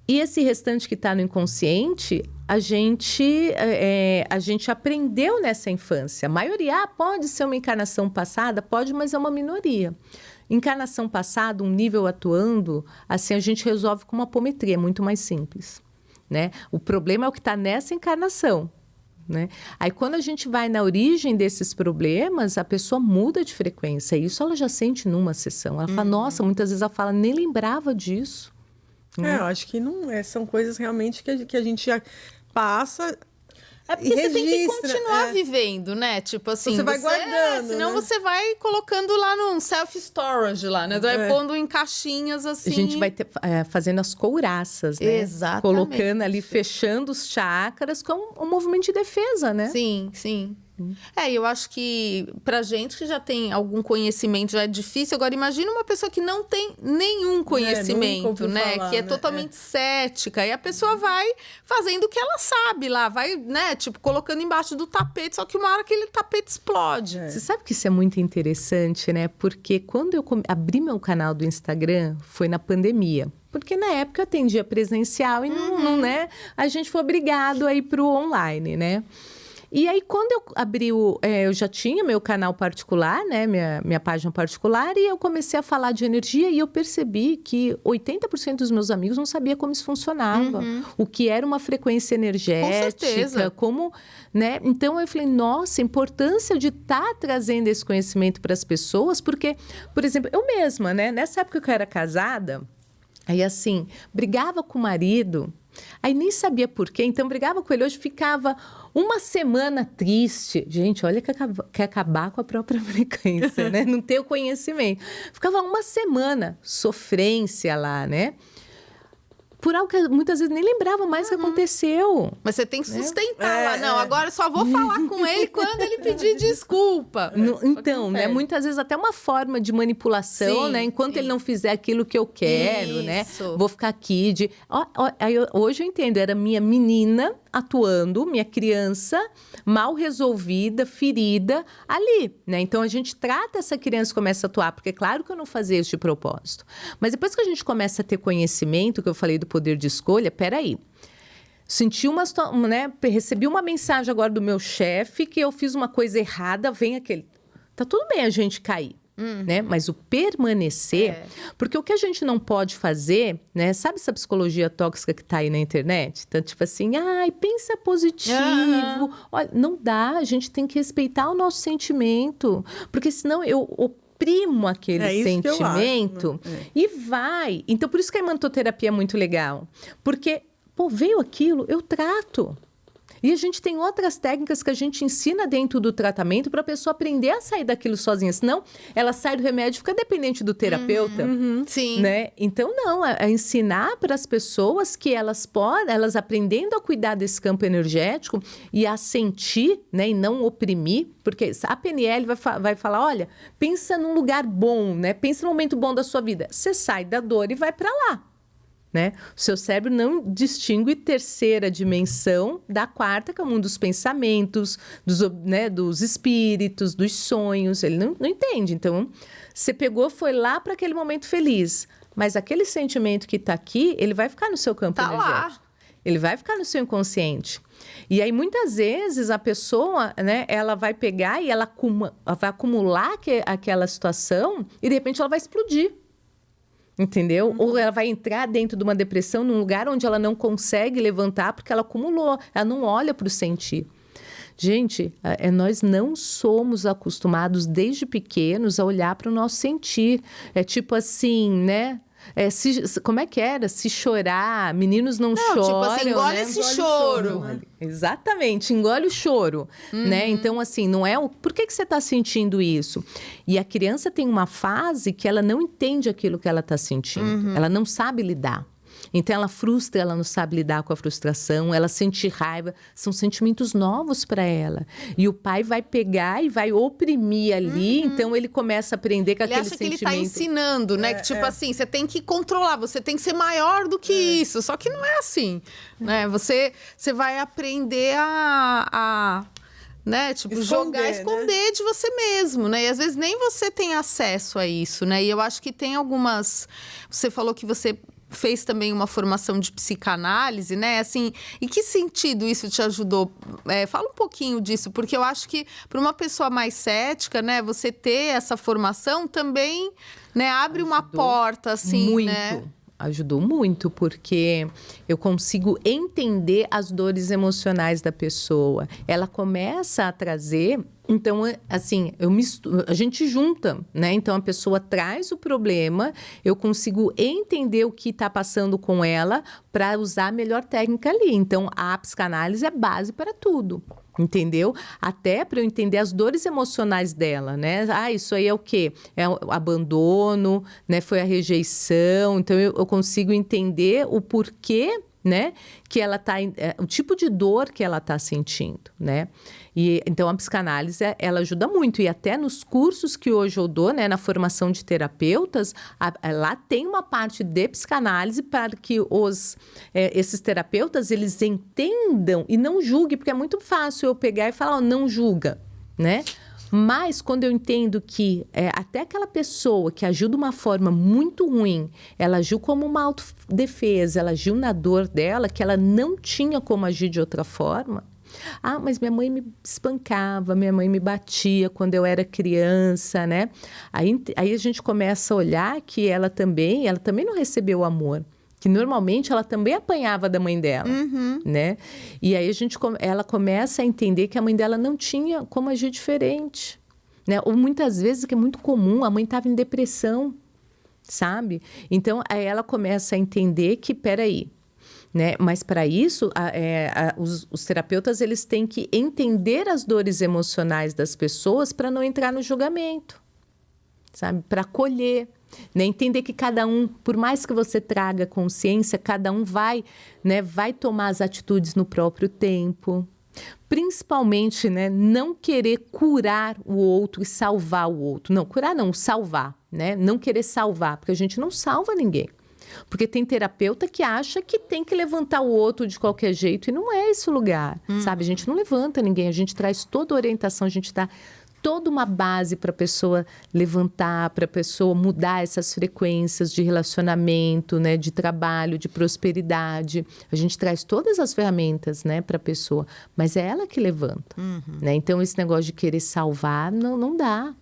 E esse restante que está no inconsciente, a gente aprendeu nessa infância. A maioria pode ser uma encarnação passada, pode, mas é uma minoria. Encarnação passada, um nível atuando, assim a gente resolve com uma apometria, é muito mais simples. Né? O problema é o que está nessa encarnação. Né? Aí, quando a gente vai na origem desses problemas, a pessoa muda de frequência. Isso ela já sente numa sessão. Ela fala, nossa, muitas vezes ela fala, nem lembrava disso. Eu acho que não são coisas realmente que a gente já passa. É porque você tem que continuar vivendo, né? Tipo assim, você vai guardando, senão né? você vai colocando lá num self-storage lá, né? Vai pondo em caixinhas assim. A gente vai fazendo as couraças, né? Exatamente. Colocando ali, fechando os chakras com um movimento de defesa, né? Sim, sim. Eu acho que pra gente que já tem algum conhecimento já é difícil. Agora, imagina uma pessoa que não tem nenhum conhecimento, né? Falar, que é totalmente cética. E a pessoa vai fazendo o que ela sabe lá. Vai, né? Tipo, colocando embaixo do tapete. Só que uma hora aquele tapete explode. Você sabe que isso é muito interessante, né? Porque quando eu abri meu canal do Instagram, foi na pandemia. Porque na época eu atendia presencial e não, né? A gente foi obrigado a ir pro online, né? E aí, quando eu abri eu já tinha meu canal particular, né? Minha página particular, e eu comecei a falar de energia e eu percebi que 80% dos meus amigos não sabia como isso funcionava. O que era uma frequência energética. Com certeza. Como, né? Então, eu falei, nossa, a importância de estar trazendo esse conhecimento para as pessoas, porque, por exemplo, eu mesma, né? Nessa época que eu era casada, aí assim, brigava com o marido, aí nem sabia por quê, então brigava com ele, hoje ficava uma semana triste. Gente, olha que quer acabar com a própria frequência, né? Não ter o conhecimento. Ficava uma semana, sofrência lá, né? Por algo que muitas vezes nem lembrava mais que aconteceu. Mas você tem que sustentar lá. Não, agora eu só vou falar com ele quando ele pedir desculpa. Então, né? Muitas vezes até uma forma de manipulação, né? Enquanto ele não fizer aquilo que eu quero, né? Vou ficar aqui de... hoje eu entendo, era minha menina atuando, minha criança mal resolvida, ferida, ali, né? Então, a gente trata essa criança e começa a atuar, porque claro que eu não fazia isso de propósito. Mas depois que a gente começa a ter conhecimento, que eu falei do poder de escolha, peraí. Senti né? Recebi uma mensagem agora do meu chefe que eu fiz uma coisa errada, vem aquele... Tá tudo bem a gente cair. Né? Mas o permanecer... Porque o que a gente não pode fazer, né? Sabe essa psicologia tóxica que tá aí na internet? Então, tipo assim, pensa positivo. Olha, não dá, a gente tem que respeitar o nosso sentimento. Porque senão eu oprimo aquele sentimento e vai. Então, por isso que a imantoterapia é muito legal. Porque, veio aquilo, eu trato. E a gente tem outras técnicas que a gente ensina dentro do tratamento para a pessoa aprender a sair daquilo sozinha. Senão, ela sai do remédio e fica dependente do terapeuta. Sim. Né? Então, não. É ensinar para as pessoas que elas aprendendo a cuidar desse campo energético e a sentir, né? E não oprimir. Porque a PNL vai falar, olha, pensa num lugar bom, né? Pensa num momento bom da sua vida. Você sai da dor e vai para lá. Né? O seu cérebro não distingue terceira dimensão da quarta, que é o mundo dos pensamentos, dos espíritos, dos sonhos. Ele não entende. Então, você foi lá para aquele momento feliz. Mas aquele sentimento que está aqui, ele vai ficar no seu campo energético. Lá. Ele vai ficar no seu inconsciente. E aí, muitas vezes, a pessoa, né, ela vai pegar e ela vai acumular aquela situação e, de repente, ela vai explodir. Entendeu? Ou ela vai entrar dentro de uma depressão num lugar onde ela não consegue levantar porque ela acumulou, ela não olha para o sentir. Gente, nós não somos acostumados desde pequenos a olhar para o nosso sentir. É tipo assim, né? Como é que era? Se chorar, meninos não choram. Tipo assim, engole, né? Esse choro. Exatamente, engole o choro. Né? Então, assim, não é por que você está sentindo isso? E a criança tem uma fase que ela não entende aquilo que ela está sentindo. Ela não sabe lidar. Então, ela frustra, ela não sabe lidar com a frustração, ela sente raiva. São sentimentos novos para ela. E o pai vai pegar e vai oprimir ali. Então, ele começa a aprender com aquele sentimento. Ele acha que ele está ensinando, né? Que, tipo assim, você tem que controlar, você tem que ser maior do que isso. Só que não é assim, né? Você vai aprender né? Tipo, esconder de você mesmo, né? E às vezes nem você tem acesso a isso, né? E eu acho que tem algumas... Você falou que você fez também uma formação de psicanálise, né? Assim, em que sentido isso te ajudou? Fala um pouquinho disso, porque eu acho que para uma pessoa mais cética, né? Você ter essa formação também, né? Abre uma porta, assim, muito. Né? Ajudou muito, porque eu consigo entender as dores emocionais da pessoa. Ela começa a trazer... Então, assim, a gente junta, né? Então, a pessoa traz o problema, eu consigo entender o que está passando com ela para usar a melhor técnica ali. Então, a psicanálise é base para tudo, entendeu? Até para eu entender as dores emocionais dela, né? Isso aí é o quê? É o abandono, né? Foi a rejeição. Então, eu consigo entender o porquê, né? Que ela tá, o tipo de dor que ela está sentindo, né? E então a psicanálise ela ajuda muito, e até nos cursos que hoje eu dou, né, na formação de terapeutas, lá tem uma parte de psicanálise para que esses terapeutas eles entendam e não julguem, porque é muito fácil eu pegar e falar, não julga, né? Mas quando eu entendo que até aquela pessoa que agiu de uma forma muito ruim, ela agiu como uma autodefesa, ela agiu na dor dela, que ela não tinha como agir de outra forma. Mas minha mãe me espancava, minha mãe me batia quando eu era criança, né? Aí a gente começa a olhar que ela também não recebeu amor. Que normalmente ela também apanhava da mãe dela, né? E aí ela começa a entender que a mãe dela não tinha como agir diferente, né? Ou muitas vezes, que é muito comum, a mãe estava em depressão, sabe? Então, aí ela começa a entender que, peraí, né? Mas para isso, os terapeutas eles têm que entender as dores emocionais das pessoas para não entrar no julgamento, sabe? Para acolher. Né? Entender que cada um, por mais que você traga consciência, cada um vai tomar as atitudes no próprio tempo. Principalmente, né, não querer curar o outro e salvar o outro. Não, curar não, salvar. Né? Não querer salvar, porque a gente não salva ninguém. Porque tem terapeuta que acha que tem que levantar o outro de qualquer jeito, e não é esse o lugar, sabe? A gente não levanta ninguém, a gente traz toda a orientação, a gente dá toda uma base para a pessoa levantar, para a pessoa mudar essas frequências de relacionamento, né, de trabalho, de prosperidade. A gente traz todas as ferramentas, né, para a pessoa, mas é ela que levanta. Né? Então, esse negócio de querer salvar não dá.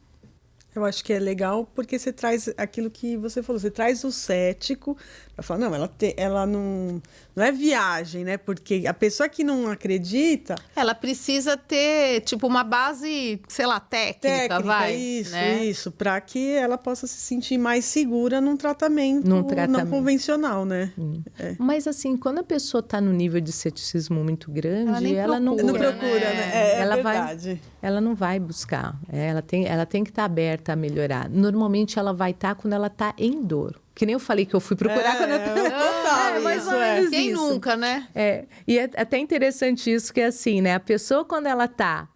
Eu acho que é legal porque você traz aquilo que você falou, você traz o cético para falar, não, ela não é viagem, né? Porque a pessoa que não acredita... Ela precisa ter, tipo, uma base, sei lá, técnica vai. Isso, para que ela possa se sentir mais segura num tratamento não convencional, né? Mas assim, quando a pessoa está no nível de ceticismo muito grande, ela não procura, né? Ela verdade. Ela não vai buscar. Ela tem que estar aberta a melhorar. Normalmente ela vai estar quando ela está em dor. Que nem eu falei que eu fui procurar quando eu total, mais ou menos Quem isso. nunca, né? E é até interessante isso, que é assim, né? A pessoa, quando ela está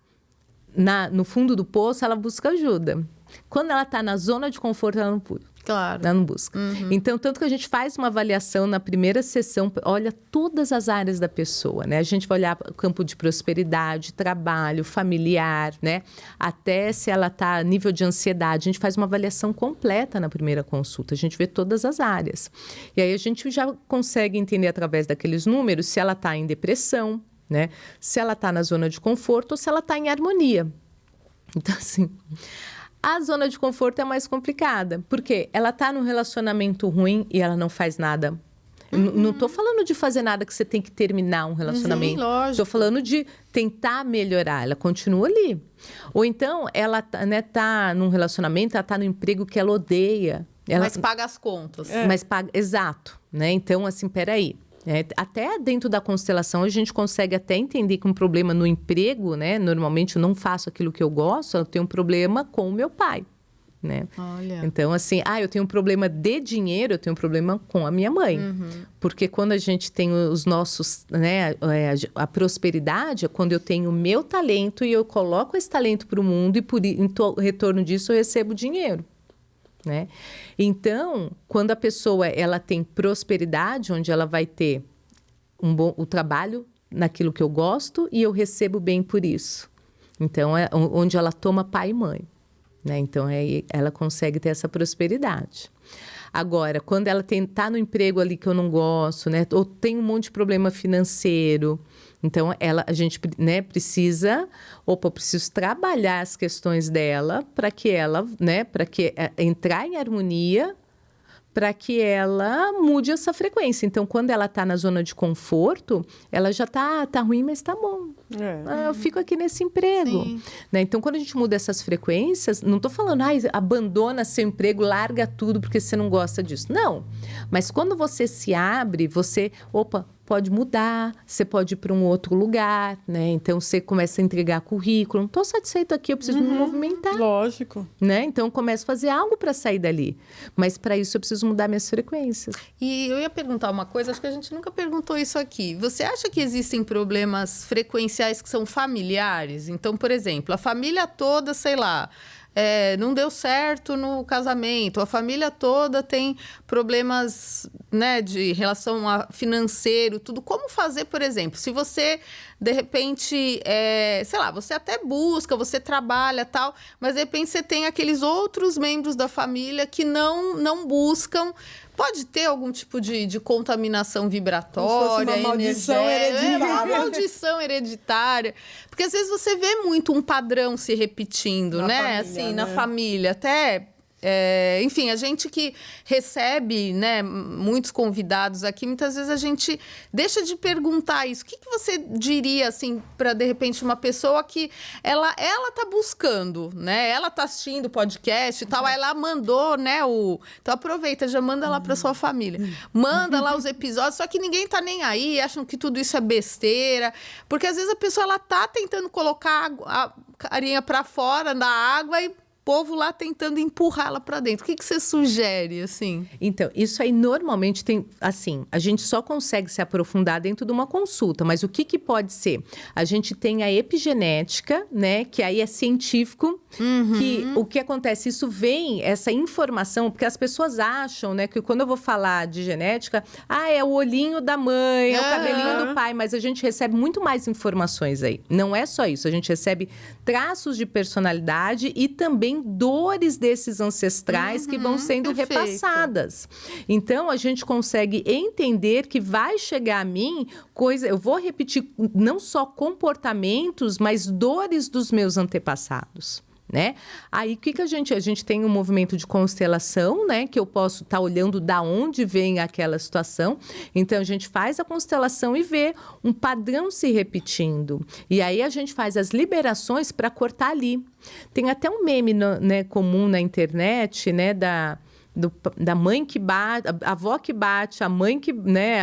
no fundo do poço, ela busca ajuda. Quando ela está na zona de conforto, ela não busca. Claro. Ela não busca. Então, tanto que a gente faz uma avaliação na primeira sessão, olha todas as áreas da pessoa, né? A gente vai olhar o campo de prosperidade, trabalho, familiar, né? Até se ela está a nível de ansiedade. A gente faz uma avaliação completa na primeira consulta. A gente vê todas as áreas. E aí a gente já consegue entender através daqueles números se ela está em depressão, né? Se ela está na zona de conforto ou se ela está em harmonia. Então, assim... A zona de conforto é mais complicada, porque ela está num relacionamento ruim e ela não faz nada. Não estou falando de fazer nada que você tem que terminar um relacionamento. Estou falando de tentar melhorar, ela continua ali. Ou então, ela tá num relacionamento, ela está no emprego que ela odeia. Mas paga as contas. Mas paga, exato. Né? Então, assim, peraí. Até dentro da constelação, a gente consegue até entender que um problema no emprego, né? Normalmente eu não faço aquilo que eu gosto, eu tenho um problema com o meu pai, né? Olha. Então, assim, eu tenho um problema de dinheiro, eu tenho um problema com a minha mãe. Porque quando a gente tem os nossos, né? A prosperidade é quando eu tenho o meu talento e eu coloco esse talento para o mundo e em retorno disso eu recebo dinheiro. Né? Então, quando a pessoa ela tem prosperidade, onde ela vai ter o trabalho naquilo que eu gosto e eu recebo bem por isso. Então, é onde ela toma pai e mãe. Né? Então, aí ela consegue ter essa prosperidade. Agora, quando ela está no emprego ali que eu não gosto, né? Ou tem um monte de problema financeiro... Então, a gente, né, precisa... eu preciso trabalhar as questões dela para que ela, né, entrar em harmonia, para que ela mude essa frequência. Então, quando ela está na zona de conforto, ela já tá ruim, mas tá bom. Eu fico aqui nesse emprego. Né? Então, quando a gente muda essas frequências, não estou falando, abandona seu emprego, larga tudo porque você não gosta disso. Não. Mas quando você se abre, você... pode mudar, você pode ir para um outro lugar, né? Então, você começa a entregar currículo. Não estou satisfeito aqui, eu preciso me movimentar. Lógico. Né? Então, eu começo a fazer algo para sair dali. Mas, para isso, eu preciso mudar minhas frequências. E eu ia perguntar uma coisa, acho que a gente nunca perguntou isso aqui. Você acha que existem problemas frequenciais que são familiares? Então, por exemplo, a família toda, sei lá... não deu certo no casamento, a família toda tem problemas, né, de relação a financeiro, tudo. Como fazer, por exemplo, se você, de repente, sei lá, você até busca, você trabalha tal, mas de repente você tem aqueles outros membros da família que não buscam. Pode ter algum tipo de contaminação vibratória, uma maldição hereditária. Maldição hereditária. Porque às vezes você vê muito um padrão se repetindo, né? Família, assim, na família. Até... enfim, a gente que recebe, né, muitos convidados aqui, muitas vezes a gente deixa de perguntar isso. O que você diria, assim, para, de repente, uma pessoa que ela tá buscando, né? Ela tá assistindo o podcast e tal, aí ela mandou, né, Então, aproveita, já manda lá para sua família. Manda lá os episódios, só que ninguém tá nem aí, acham que tudo isso é besteira. Porque, às vezes, a pessoa, ela tá tentando colocar a carinha para fora da água e povo lá tentando empurrá-la para dentro. O que você sugere, assim? Então, isso aí normalmente tem, assim, a gente só consegue se aprofundar dentro de uma consulta, mas o que pode ser? A gente tem a epigenética, né, que aí é científico, que o que acontece, isso vem, essa informação, porque as pessoas acham, né, que quando eu vou falar de genética, é o olhinho da mãe, é o cabelinho do pai, mas a gente recebe muito mais informações aí. Não é só isso, a gente recebe traços de personalidade e também dores desses ancestrais que vão sendo repassadas. Então, a gente consegue entender que vai chegar a mim eu vou repetir não só comportamentos, mas dores dos meus antepassados. né? Aí, o que a gente tem um movimento de constelação, né? Que eu posso estar olhando da onde vem aquela situação. Então, a gente faz a constelação e vê um padrão se repetindo. E aí, a gente faz as liberações para cortar ali. Tem até um meme, né, comum na internet, né? Da mãe que bate, a avó que bate, a mãe que, né,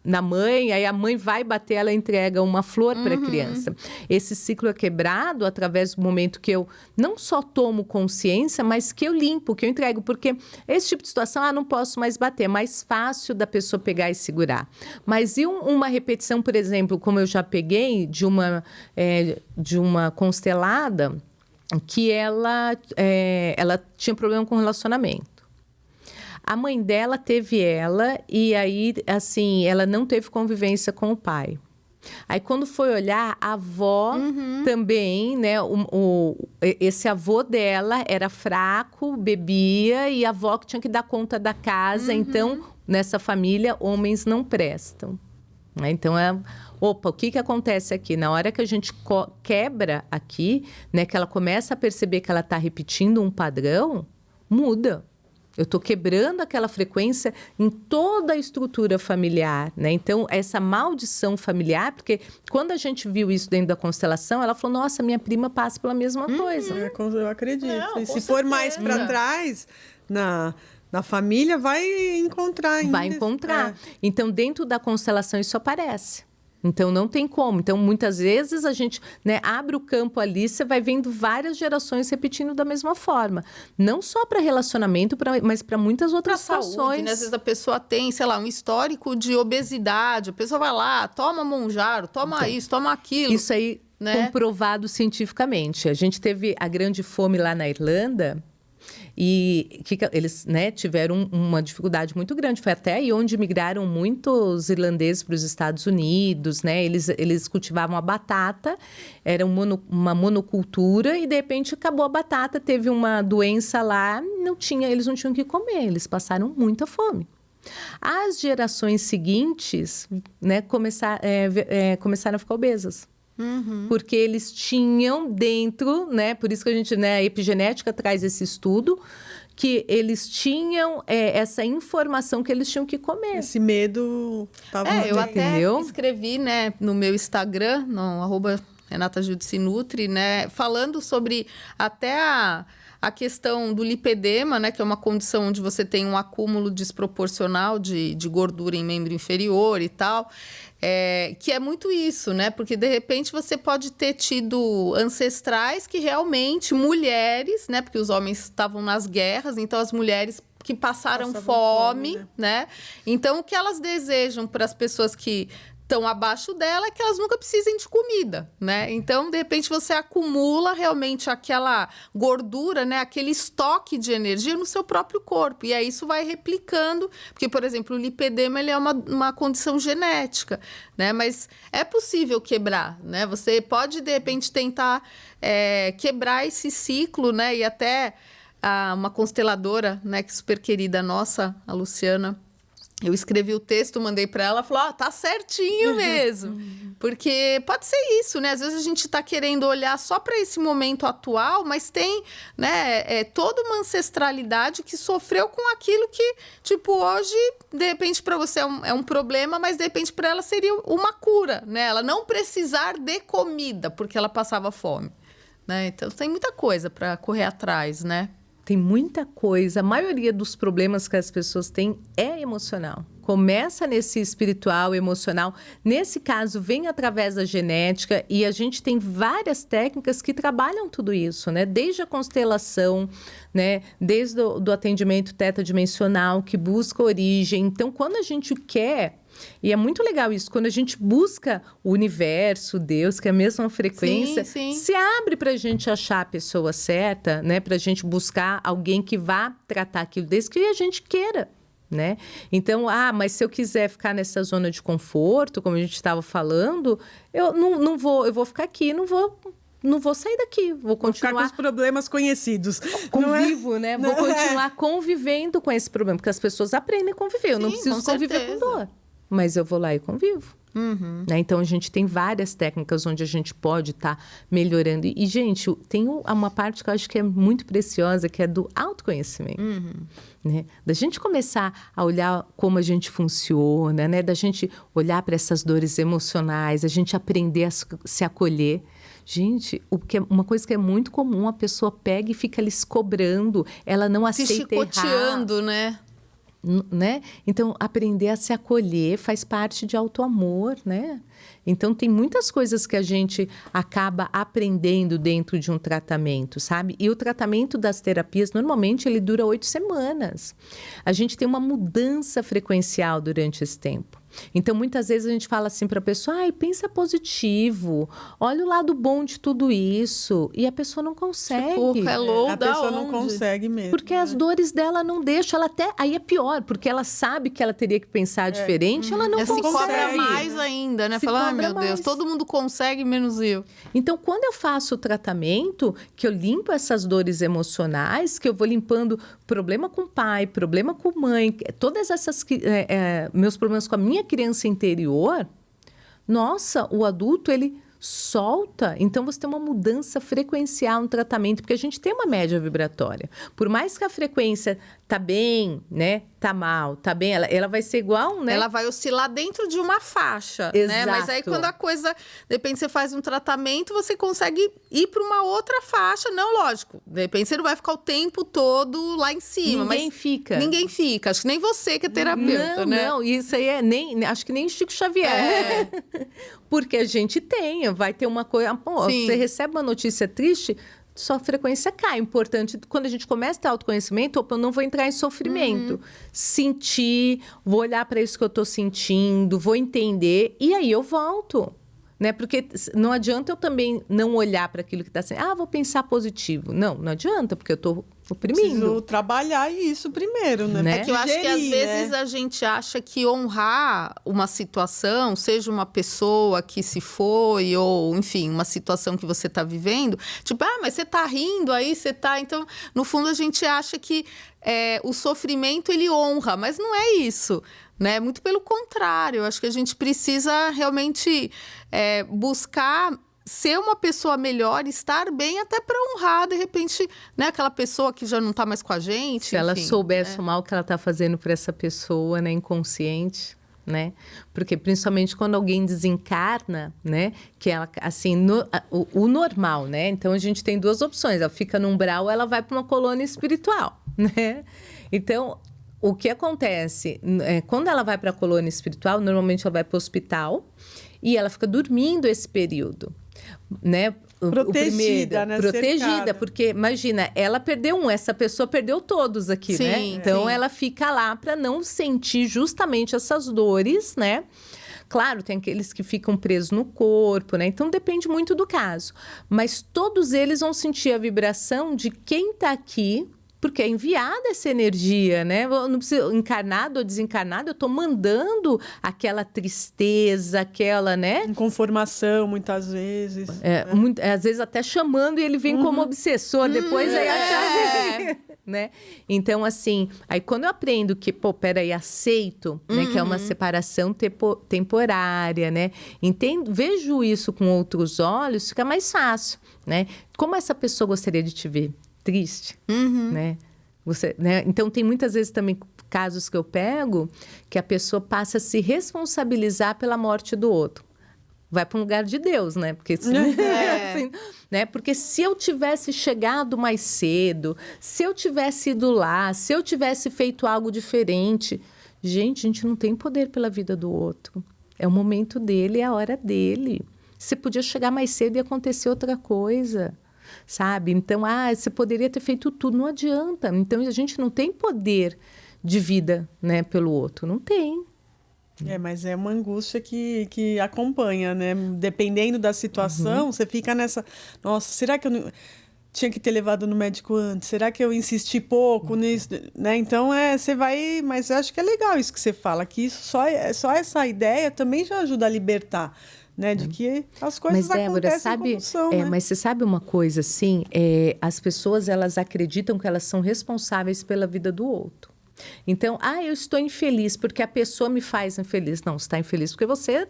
na mãe, aí a mãe vai bater, ela entrega uma flor para a criança. Esse ciclo é quebrado através do momento que eu não só tomo consciência, mas que eu limpo, que eu entrego, porque esse tipo de situação, não posso mais bater, é mais fácil da pessoa pegar e segurar. Mas e uma repetição, por exemplo, como eu já peguei de uma constelada, que ela tinha problema com relacionamento. A mãe dela teve ela e aí, assim, ela não teve convivência com o pai. Aí, quando foi olhar, a avó também, né? Esse avô dela era fraco, bebia, e a avó que tinha que dar conta da casa. Então, nessa família, homens não prestam. Então, opa, o que acontece aqui? Na hora que a gente quebra aqui, né? Que ela começa a perceber que ela está repetindo um padrão, muda. Eu estou quebrando aquela frequência em toda a estrutura familiar, né? Então, essa maldição familiar, porque quando a gente viu isso dentro da constelação, ela falou, nossa, minha prima passa pela mesma coisa. Eu acredito. Não, e se for mais para trás, na família, vai encontrar ainda. Vai encontrar. Então, dentro da constelação, isso aparece. Então, não tem como. Então, muitas vezes, a gente, né, abre o campo ali, você vai vendo várias gerações repetindo da mesma forma. Não só para relacionamento, mas para muitas outras situações. Saúde, né? Às vezes a pessoa tem, sei lá, um histórico de obesidade. A pessoa vai lá, toma Monjaro, toma isso, toma aquilo. Isso aí, né? Comprovado cientificamente. A gente teve a grande fome lá na Irlanda. E eles, né, tiveram uma dificuldade muito grande. Foi até aí onde migraram muitos irlandeses para os Estados Unidos, né? Eles cultivavam a batata, era uma monocultura, e de repente acabou a batata, teve uma doença lá, eles não tinham o que comer, eles passaram muita fome. As gerações seguintes, né, começaram a ficar obesas. Porque eles tinham dentro, né? Por isso que a gente, né, a epigenética traz esse estudo, que eles tinham essa informação que eles tinham que comer. Esse medo estava eu até escrevi, né, no meu Instagram, no @RenataJudicinutri, né, falando sobre até a questão do lipedema, né, que é uma condição onde você tem um acúmulo desproporcional de gordura em membro inferior e tal. Que é muito isso, né? Porque, de repente, você pode ter tido ancestrais que realmente, mulheres, né? Porque os homens estavam nas guerras, então as mulheres que passaram fome, né? Então, o que elas desejam para as pessoas que estão abaixo dela é que elas nunca precisem de comida, né? Então, de repente, você acumula realmente aquela gordura, né? Aquele estoque de energia no seu próprio corpo. E aí isso vai replicando, porque, por exemplo, o lipedema, ele é uma condição genética, né? Mas é possível quebrar, né? Você pode, de repente, tentar quebrar esse ciclo, né? E até uma consteladora, né? Que super querida nossa, a Luciana, eu escrevi o texto, mandei para ela, falou, tá certinho mesmo. Porque pode ser isso, né? Às vezes a gente tá querendo olhar só para esse momento atual, mas tem, né, toda uma ancestralidade que sofreu com aquilo que, tipo, hoje, de repente, para você é um problema, mas de repente para ela seria uma cura, né? Ela não precisar de comida, porque ela passava fome, né? Então tem muita coisa para correr atrás, né? Tem muita coisa. A maioria dos problemas que as pessoas têm é emocional. Começa nesse espiritual, emocional. Nesse caso, vem através da genética, e a gente tem várias técnicas que trabalham tudo isso, né? Desde a constelação, né? Desde do atendimento tetadimensional, que busca origem. Então, quando a gente quer... E é muito legal isso, quando a gente busca o universo, Deus, que é a mesma frequência, se abre para a gente achar a pessoa certa, né? Para a gente buscar alguém que vá tratar aquilo desde que a gente queira, né? Então, mas se eu quiser ficar nessa zona de conforto, como a gente estava falando, eu não vou, eu vou ficar aqui, não vou sair daqui, vou continuar... Vou ficar com os problemas conhecidos. Convivo, né? Vou continuar convivendo com esse problema, porque as pessoas aprendem a conviver. Eu não preciso conviver com dor. Mas eu vou lá e convivo. Né? Então, a gente tem várias técnicas onde a gente pode estar melhorando. E, gente, tem uma parte que eu acho que é muito preciosa, que é do autoconhecimento. Né? Da gente começar a olhar como a gente funciona, né? Da gente olhar para essas dores emocionais, a gente aprender a se acolher. Gente, uma coisa que é muito comum, a pessoa pega e fica ali se cobrando, ela não aceita errar. Se chicoteando, né? Então, aprender a se acolher faz parte de autoamor, né? Então, tem muitas coisas que a gente acaba aprendendo dentro de um tratamento, sabe? E o tratamento das terapias, normalmente, ele dura 8 semanas. A gente tem uma mudança frequencial durante esse tempo. Então, muitas vezes a gente fala assim para a pessoa, pensa positivo, olha o lado bom de tudo isso. E a pessoa não consegue. A pessoa não consegue mesmo. Porque as dores dela não deixam, ela até... Aí é pior, porque ela sabe que ela teria que pensar diferente, ela não consegue. Se cobra mais ainda, né? Fala, meu Deus, todo mundo consegue, menos eu. Então, quando eu faço o tratamento, que eu limpo essas dores emocionais, que eu vou limpando problema com o pai, problema com a mãe, todas essas... meus problemas com a minha criança interior, nossa, o adulto, ele solta. Então, você tem uma mudança frequencial no tratamento, porque a gente tem uma média vibratória. Por mais que a frequência tá bem, né? Tá mal, tá bem, ela vai ser igual, né? Ela vai oscilar dentro de uma faixa, né? Mas aí, quando a coisa... De repente, você faz um tratamento, você consegue ir para uma outra faixa. Não, lógico. De repente, você não vai ficar o tempo todo lá em cima. Ninguém fica. Ninguém fica. Acho que nem você que é terapeuta, né? Não, isso aí acho que nem Chico Xavier. Porque a gente vai ter uma coisa... você recebe uma notícia triste... sua frequência cai. Importante, quando a gente começa a ter autoconhecimento, eu não vou entrar em sofrimento. Sentir, vou olhar para isso que eu estou sentindo, vou entender, e aí eu volto. Né? Porque não adianta eu também não olhar para aquilo que está sendo. Vou pensar positivo. Não adianta, porque eu estou oprimindo. Preciso trabalhar isso primeiro, né? É que eu acho que às vezes a gente acha que honrar uma situação, seja uma pessoa que se foi, ou, enfim, uma situação que você está vivendo, tipo, mas você está rindo aí, você está... Então, no fundo, a gente acha que o sofrimento, ele honra, mas não é isso. Né? Muito pelo contrário, eu acho que a gente precisa realmente buscar ser uma pessoa melhor, estar bem até para honrar, de repente, né, aquela pessoa que já não está mais com a gente. Se ela soubesse o mal que ela está fazendo para essa pessoa, né, inconsciente, né? Porque principalmente quando alguém desencarna, né, que ela, assim, o normal, né? Então a gente tem 2 opções, ela fica no umbral ou ela vai para uma colônia espiritual, né? Então, o que acontece? Quando ela vai para a colônia espiritual, normalmente ela vai para o hospital e ela fica dormindo esse período, né? Protegida, né? Protegida, Cercada. Porque, imagina, ela perdeu essa pessoa perdeu todos aqui, né? Então, ela fica lá para não sentir justamente essas dores, né? Claro, tem aqueles que ficam presos no corpo, né? Então, depende muito do caso. Mas todos eles vão sentir a vibração de quem está aqui, porque é enviada essa energia, né? Eu não preciso, encarnado ou desencarnado, eu estou mandando aquela tristeza, aquela, né? Inconformação, muitas vezes. Às vezes até chamando e ele vem como obsessor, depois aí acha... né? Então, assim, aí quando eu aprendo que, peraí, aceito, né? Que é uma separação temporária, né? Vejo isso com outros olhos, fica mais fácil, né? Como essa pessoa gostaria de te ver? Triste, né? Né? Então, tem muitas vezes também casos que eu pego que a pessoa passa a se responsabilizar pela morte do outro. Vai para um lugar de Deus, né? Porque, assim, né? Porque se eu tivesse chegado mais cedo, se eu tivesse ido lá, se eu tivesse feito algo diferente... Gente, a gente não tem poder pela vida do outro. É o momento dele, é a hora dele. Você podia chegar mais cedo e acontecer outra coisa. Sabe? Então, você poderia ter feito tudo, não adianta. Então, a gente não tem poder de vida, né, pelo outro, não tem. Mas é uma angústia que acompanha, né? Dependendo da situação, você fica nessa... Nossa, será que eu não... tinha que ter levado no médico antes? Será que eu insisti pouco nisso? Né? Então, você vai... Mas eu acho que é legal isso que você fala, que isso só essa ideia também já ajuda a libertar. Né, de que as coisas acontecem como são, né? Mas você sabe uma coisa, assim? As pessoas, elas acreditam que elas são responsáveis pela vida do outro. Então, eu estou infeliz porque a pessoa me faz infeliz. Não, você está infeliz porque você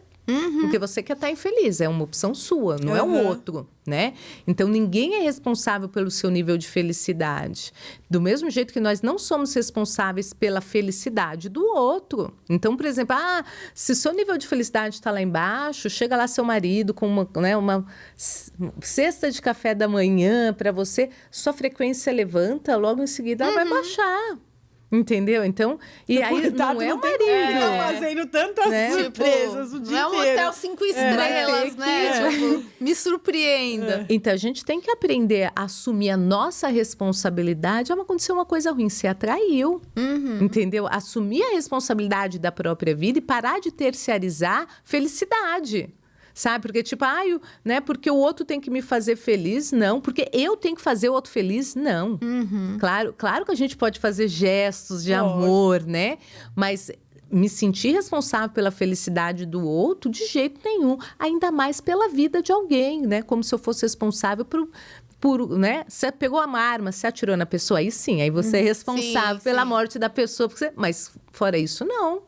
Porque você quer estar infeliz, é uma opção sua, não é o outro, né? Então, ninguém é responsável pelo seu nível de felicidade. Do mesmo jeito que nós não somos responsáveis pela felicidade do outro. Então, por exemplo, se o seu nível de felicidade está lá embaixo, chega lá seu marido com uma cesta de café da manhã para você, sua frequência levanta, logo em seguida ela vai baixar. Entendeu? Então, e aí não é o marido. Tá fazendo tantas surpresas o dia inteiro. Não é um hotel 5 estrelas, né? Tipo, me surpreenda. Então, a gente tem que aprender a assumir a nossa responsabilidade. Aconteceu uma coisa ruim, você atraiu. Entendeu? Assumir a responsabilidade da própria vida e parar de terciarizar felicidade. Sabe? Porque, tipo, porque o outro tem que me fazer feliz, não. Porque eu tenho que fazer o outro feliz, não. Claro que a gente pode fazer gestos de amor, né? Mas me sentir responsável pela felicidade do outro, de jeito nenhum. Ainda mais pela vida de alguém, né? Como se eu fosse responsável por, né? Você pegou uma arma, você atirou na pessoa, aí sim. Aí você é responsável pela morte da pessoa. Mas fora isso, não.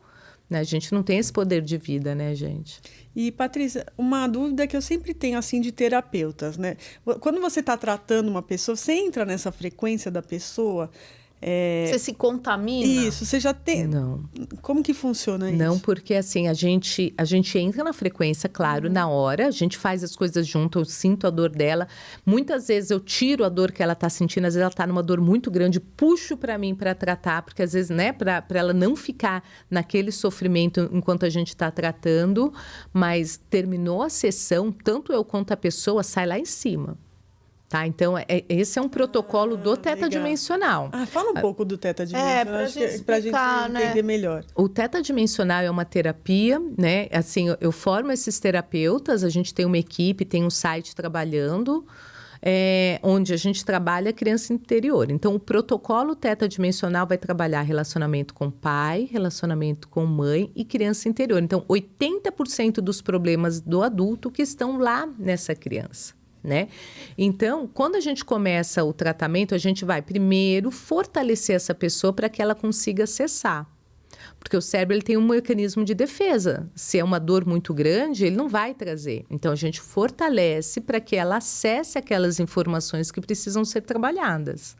Né? A gente não tem esse poder de vida, né, gente? E, Patrícia, uma dúvida que eu sempre tenho, assim, de terapeutas, né? Quando você está tratando uma pessoa, você entra nessa frequência da pessoa... Você se contamina? Isso, você já tem... Não. Como que funciona isso? Não, porque assim, a gente entra na frequência, claro, na hora, a gente faz as coisas junto, eu sinto a dor dela. Muitas vezes eu tiro a dor que ela está sentindo, às vezes ela está numa dor muito grande, puxo para mim para tratar, porque às vezes, né, para ela não ficar naquele sofrimento enquanto a gente está tratando, mas terminou a sessão, tanto eu quanto a pessoa sai lá em cima. Tá, então, esse é um protocolo do Teta Dimensional. Fala um pouco do Teta Dimensional, pra gente entender melhor. O Teta Dimensional é uma terapia, né? Assim, eu formo esses terapeutas, a gente tem uma equipe, tem um site trabalhando, onde a gente trabalha a criança interior. Então, o protocolo Teta Dimensional vai trabalhar relacionamento com pai, relacionamento com mãe e criança interior. Então, 80% dos problemas do adulto que estão lá nessa criança. Né? Então, quando a gente começa o tratamento, a gente vai primeiro fortalecer essa pessoa para que ela consiga acessar. Porque o cérebro ele tem um mecanismo de defesa. Se é uma dor muito grande, ele não vai trazer. Então, a gente fortalece para que ela acesse aquelas informações que precisam ser trabalhadas.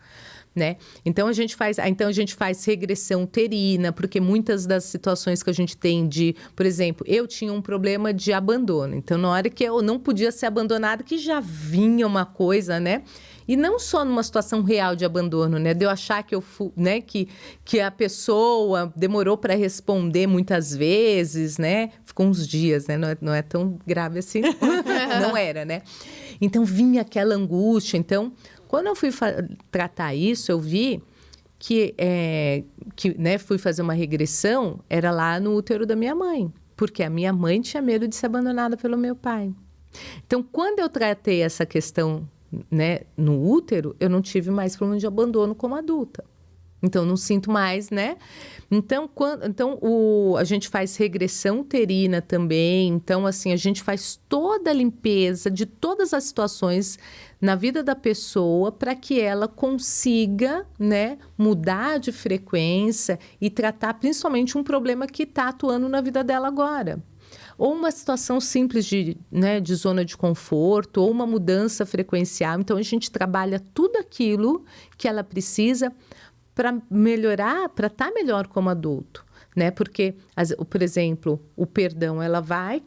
Né? Então, a gente faz regressão uterina, porque muitas das situações que a gente tem por exemplo, eu tinha um problema de abandono. Então, na hora que eu não podia ser abandonada, que já vinha uma coisa, né? E não só numa situação real de abandono, né? De eu achar que né? que a pessoa demorou para responder muitas vezes, né? Ficou uns dias, né? Não é tão grave assim. Não era, né? Então, vinha aquela angústia. Então, quando eu fui tratar isso, eu vi que né, fui fazer uma regressão, era lá no útero da minha mãe. Porque a minha mãe tinha medo de ser abandonada pelo meu pai. Então, quando eu tratei essa questão, né, no útero, eu não tive mais problema de abandono como adulta. Então, não sinto mais, né? Então, a gente faz regressão uterina também. Então, assim, a gente faz toda a limpeza de todas as situações na vida da pessoa para que ela consiga, né, mudar de frequência e tratar principalmente um problema que está atuando na vida dela agora. Ou uma situação simples de zona de conforto, ou uma mudança frequencial. Então, a gente trabalha tudo aquilo que ela precisa para melhorar, para estar melhor como adulto, né? Porque, por exemplo, o perdão,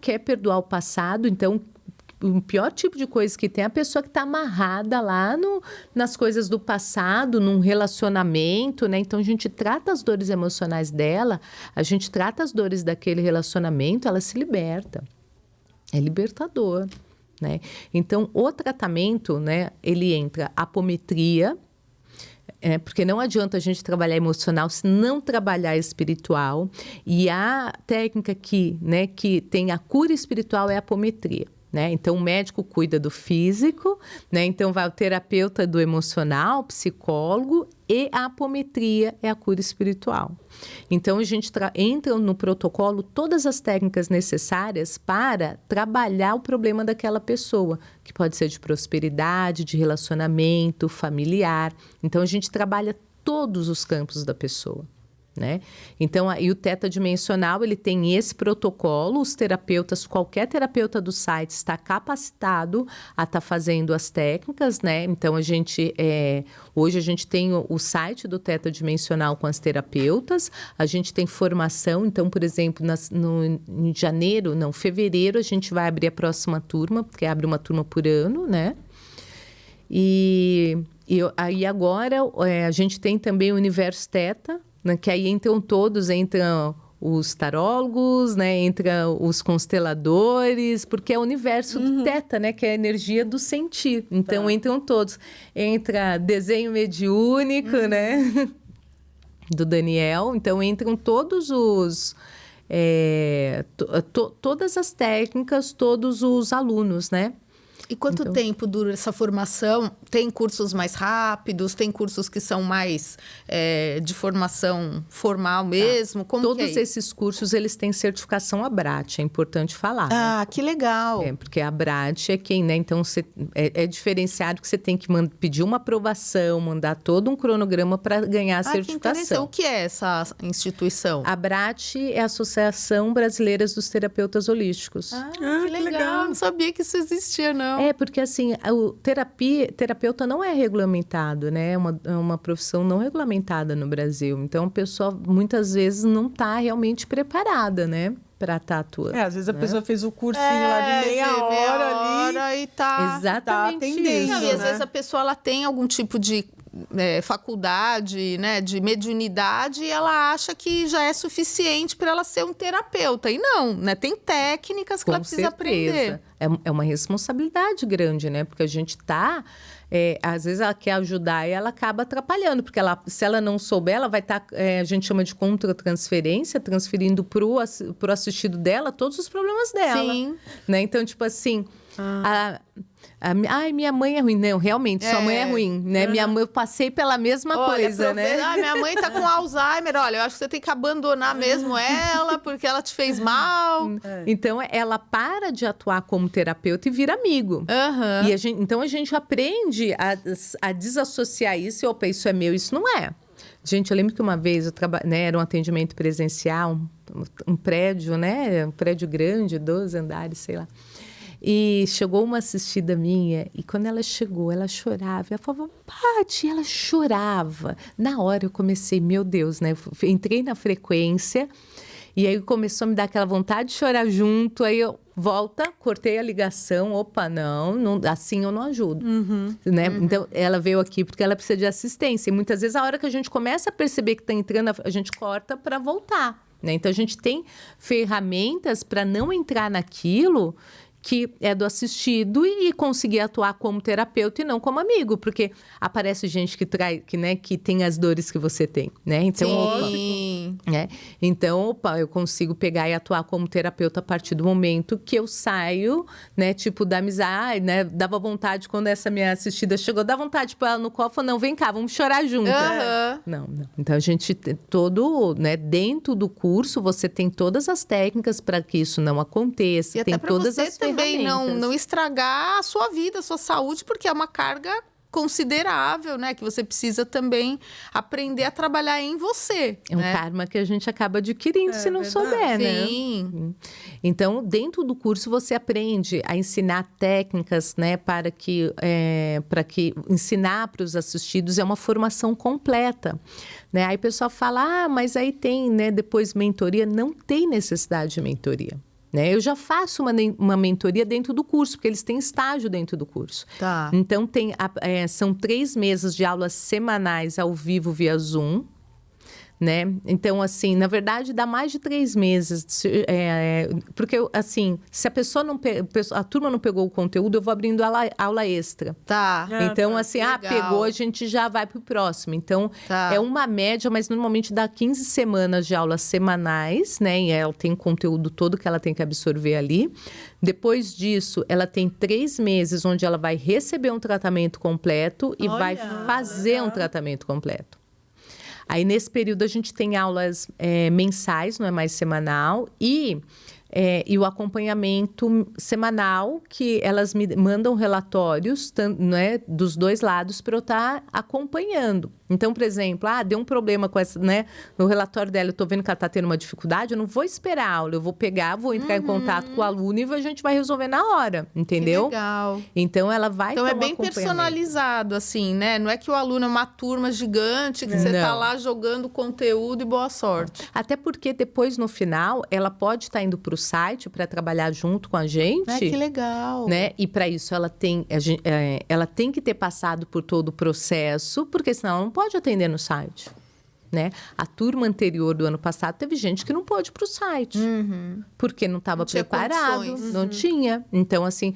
quer perdoar o passado, então o pior tipo de coisa que tem é a pessoa que está amarrada lá nas coisas do passado, num relacionamento, né? Então, a gente trata as dores emocionais dela, a gente trata as dores daquele relacionamento, ela se liberta. É libertador, né? Então, o tratamento, né? Ele entra apometria, porque não adianta a gente trabalhar emocional se não trabalhar espiritual. E a técnica que tem a cura espiritual é a apometria. Né? Então, o médico cuida do físico, né? Então vai o terapeuta do emocional, psicólogo, e a apometria é a cura espiritual. Então, a gente entra no protocolo todas as técnicas necessárias para trabalhar o problema daquela pessoa, que pode ser de prosperidade, de relacionamento, familiar. Então, a gente trabalha todos os campos da pessoa. né? Então, e o tetadimensional, ele tem esse protocolo, os terapeutas, qualquer terapeuta do site está capacitado a estar fazendo as técnicas, né? Então, hoje a gente tem o site do tetadimensional com as terapeutas, a gente tem formação, então, por exemplo, em fevereiro, a gente vai abrir a próxima turma, porque abre uma turma por ano, né? E aí agora a gente tem também o Universo Teta, né, que aí entram os tarólogos, né, entram os consteladores, porque é o universo do Teta, né, que é a energia do sentir. Então, entram todos. Entra desenho mediúnico, né, do Daniel. Então, entram todos os... todas as técnicas, todos os alunos, né? E quanto tempo dura essa formação? Tem cursos mais rápidos? Tem cursos que são mais de formação formal mesmo? Como Todos esses cursos, eles têm certificação ABRAT, é importante falar. Ah, né? Que legal! Porque a ABRAT é quem, né? Então, é diferenciado que você tem que pedir uma aprovação, mandar todo um cronograma para ganhar a certificação. O que é essa instituição? A ABRAT é a Associação Brasileira dos Terapeutas Holísticos. Que legal! Não sabia que isso existia, não. Porque assim, o terapeuta não é regulamentado, né? É uma profissão não regulamentada no Brasil. Então, a pessoa muitas vezes não está realmente preparada, né? Para estar atuando. Às vezes a pessoa fez o cursinho lá de meia hora ali. E tá Exatamente atendendo, isso. Não, e às vezes a pessoa ela tem algum tipo de faculdade, né, de mediunidade, e ela acha que já é suficiente para ela ser um terapeuta. E não, né? Tem técnicas que ela precisa aprender. É uma responsabilidade grande, né? Porque a gente tá... às vezes ela quer ajudar e ela acaba atrapalhando, porque se ela não souber, ela vai estar, a gente chama de contra-transferência, transferindo pro assistido dela todos os problemas dela. Sim. Né? Então, tipo assim... minha mãe é ruim. Não, realmente, sua mãe é ruim, né? Minha mãe, eu passei pela mesma coisa, né? Minha mãe tá com Alzheimer. Olha, eu acho que você tem que abandonar mesmo ela, porque ela te fez mal. Então, ela para de atuar como terapeuta e vira amigo. E então, a gente aprende a desassociar isso. Opa, isso é meu, isso não é. Gente, eu lembro que uma vez era um atendimento presencial, um prédio, né? Um prédio grande, 12 andares, sei lá. E chegou uma assistida minha, e quando ela chegou, ela chorava. Ela falava, Paty, ela chorava. Na hora eu comecei, meu Deus, né? Entrei na frequência, e aí começou a me dar aquela vontade de chorar junto. Aí eu cortei a ligação. Opa, não assim eu não ajudo. Né? Então, ela veio aqui porque ela precisa de assistência. E muitas vezes, a hora que a gente começa a perceber que está entrando, a gente corta para voltar. Né? Então, a gente tem ferramentas para não entrar naquilo que é do assistido e conseguir atuar como terapeuta e não como amigo, porque aparece gente que tem as dores que você tem, né? Então, Então, eu consigo pegar e atuar como terapeuta a partir do momento que eu saio, né? Tipo, da amizade, né? Dava vontade, quando essa minha assistida chegou, dá vontade para ela no colo, falou, não, vem cá, vamos chorar junto. Não. Então, a gente tem né? Dentro do curso, você tem todas as técnicas para que isso não aconteça, e tem até todas você as também ferramentas. não estragar a sua vida, a sua saúde, porque é uma carga considerável, né? Que você precisa também aprender a trabalhar em você. É um karma que a gente acaba adquirindo se não souber, né? Sim. Então, dentro do curso, você aprende a ensinar técnicas, né? Para que ensinar para os assistidos é uma formação completa. Né? Aí o pessoal fala, mas aí tem, né? Depois mentoria. Não tem necessidade de mentoria. Né? Eu já faço uma mentoria dentro do curso, porque eles têm estágio dentro do curso. Tá. Então, são 3 meses de aulas semanais ao vivo via Zoom. Né? Então, assim, na verdade, dá mais de 3 meses. Porque, assim, se a turma não pegou o conteúdo, eu vou abrindo aula extra. Tá. Então, assim, pegou, a gente já vai pro próximo. Então, é uma média, mas normalmente dá 15 semanas de aulas semanais, né? E ela tem o conteúdo todo que ela tem que absorver ali. Depois disso, ela tem 3 meses onde ela vai receber um tratamento completo e vai fazer um tratamento completo. Aí, nesse período, a gente tem aulas mensais, não é mais semanal. E E o acompanhamento semanal, que elas me mandam relatórios, né, dos dois lados para eu estar acompanhando. Então, por exemplo, deu um problema com essa, né? No relatório dela, eu estou vendo que ela está tendo uma dificuldade, eu não vou esperar a aula, eu vou pegar, vou entrar em contato com o aluno e a gente vai resolver na hora, entendeu? Que legal. Então, ela vai Então, ter é bem personalizado, assim, né? Não é que o aluno é uma turma gigante, que você está lá jogando conteúdo e boa sorte. Até porque depois, no final, ela pode estar indo para o site para trabalhar junto com a gente. Que legal. Né? E para isso, ela tem que ter passado por todo o processo, porque senão ela não pode atender no site. Né? A turma anterior do ano passado teve gente que não pôde ir para o site, porque não estava preparado, não tinha. Então, assim,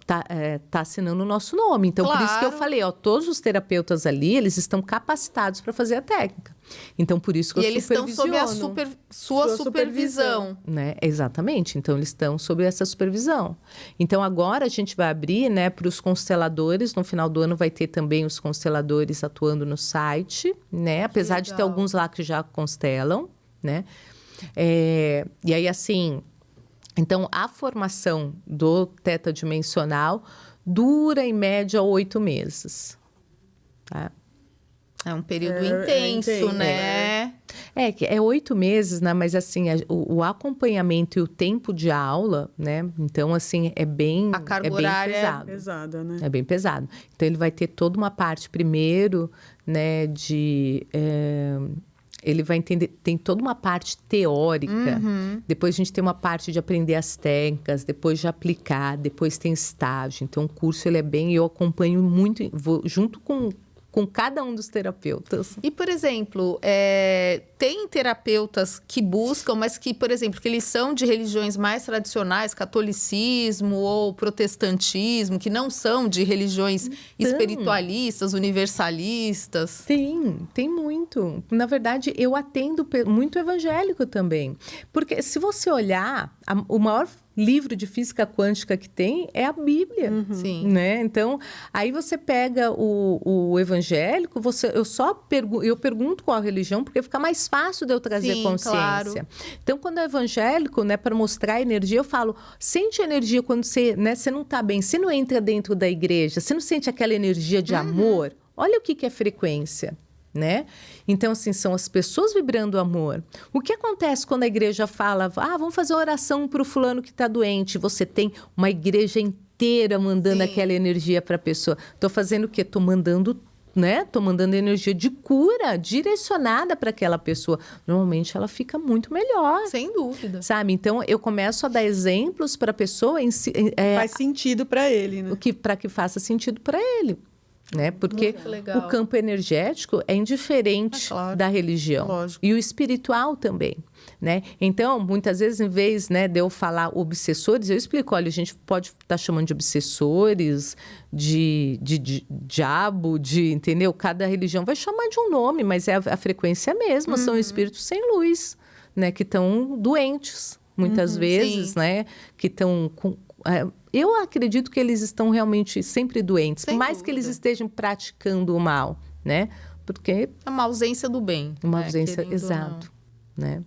tá assinando o nosso nome. Então, por isso que eu falei, todos os terapeutas ali, eles estão capacitados para fazer a técnica. Então, por isso que eu supervisiono. E eles estão sob a sua supervisão. Né? Exatamente. Então, eles estão sob essa supervisão. Então, agora a gente vai abrir, né, para os consteladores. No final do ano vai ter também os consteladores atuando no site, né? Apesar de ter alguns lá que já constelam, né? E aí, assim... Então, a formação do teta dimensional dura, em média, 8 meses. Tá? É um período intenso, né? É 8 meses, né? Mas, assim, o acompanhamento e o tempo de aula, né? Então, assim, é bem... A carga horária pesado. É pesada, né? É bem pesado. Então, ele vai ter toda uma parte, primeiro, né? Ele vai entender... Tem toda uma parte teórica. Depois, a gente tem uma parte de aprender as técnicas. Depois, de aplicar. Depois, tem estágio. Então, o curso, ele é bem... Eu acompanho muito... Vou junto com cada um dos terapeutas. E, por exemplo, tem terapeutas que buscam, mas que, por exemplo, que eles são de religiões mais tradicionais, catolicismo ou protestantismo, que não são de religiões espiritualistas, universalistas? Tem muito. Na verdade, eu atendo muito evangélico também. Porque se você olhar, o maior livro de física quântica que tem é a Bíblia. Sim. Né? Então, aí você pega o evangélico, eu pergunto qual a religião, porque fica mais fácil de eu trazer consciência. Claro. Então, quando é evangélico, né, para mostrar a energia, eu falo, sente a energia quando você não está bem, você não entra dentro da igreja, você não sente aquela energia de amor? Olha o que é frequência. Né? Então, assim, são as pessoas vibrando amor. O que acontece quando a igreja fala, vamos fazer oração para o fulano que está doente? Você tem uma igreja inteira mandando aquela energia para a pessoa. Estou fazendo o quê? Estou mandando, né? Estou mandando energia de cura direcionada para aquela pessoa. Normalmente, ela fica muito melhor. Sem dúvida. Sabe? Então, eu começo a dar exemplos para a pessoa. Faz sentido para ele, né? Para que faça sentido para ele. Né? Porque o campo energético é indiferente da religião. Lógico. E o espiritual também. Né? Então, muitas vezes, em vez, né, de eu falar obsessores, eu explico, olha, a gente pode estar chamando de obsessores, de diabo, entendeu? Cada religião vai chamar de um nome, mas é a frequência mesma, são espíritos sem luz, né, que estão doentes, muitas vezes, né, que estão com... Eu acredito que eles estão realmente sempre doentes, por mais que eles estejam praticando o mal, né? Porque... É uma ausência do bem. Uma ausência, exato, né?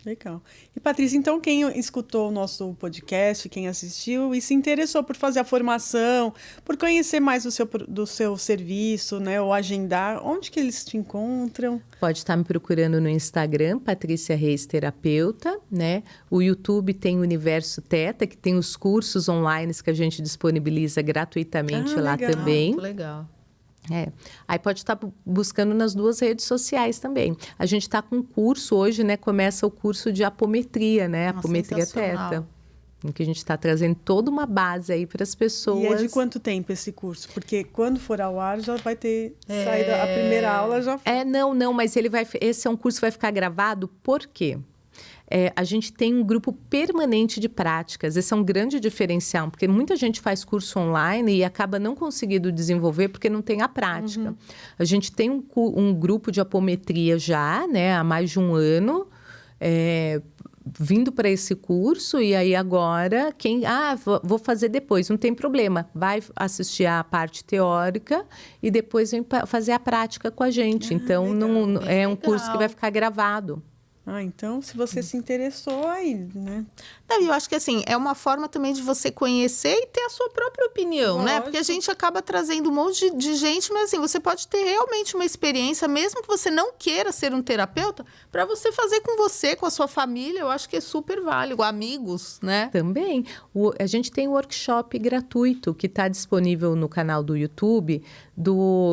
Legal. E, Patrícia, então, quem escutou o nosso podcast, quem assistiu e se interessou por fazer a formação, por conhecer mais do seu serviço, né, ou agendar, onde que eles te encontram? Pode estar me procurando no Instagram, Patrícia Reis Terapeuta, né? O YouTube tem o Universo Teta, que tem os cursos online que a gente disponibiliza gratuitamente lá também. Muito legal. Aí pode estar buscando nas 2 redes sociais também. A gente está com um curso hoje, né? Começa o curso de apometria, né? Apometria Teta. Em que a gente está trazendo toda uma base aí para as pessoas. E é de quanto tempo esse curso? Porque quando for ao ar já vai ter saído a primeira aula já foi. Não, mas esse é um curso que vai ficar gravado, por quê? A gente tem um grupo permanente de práticas. Esse é um grande diferencial, porque muita gente faz curso online e acaba não conseguindo desenvolver porque não tem a prática. A gente tem um grupo de apometria já, né, há mais de um ano, vindo para esse curso, e aí agora, vou fazer depois, não tem problema. Vai assistir a parte teórica e depois vem fazer a prática com a gente. Então, é um curso que vai ficar gravado. Então, se você se interessou, aí, né? Não, eu acho que assim, é uma forma também de você conhecer e ter a sua própria opinião, Lógico. né? Porque a gente acaba trazendo um monte de gente, mas assim, você pode ter realmente uma experiência, mesmo que você não queira ser um terapeuta, para você fazer com você, com a sua família, eu acho que é super válido, amigos, né? Também. A gente tem um workshop gratuito que está disponível no canal do YouTube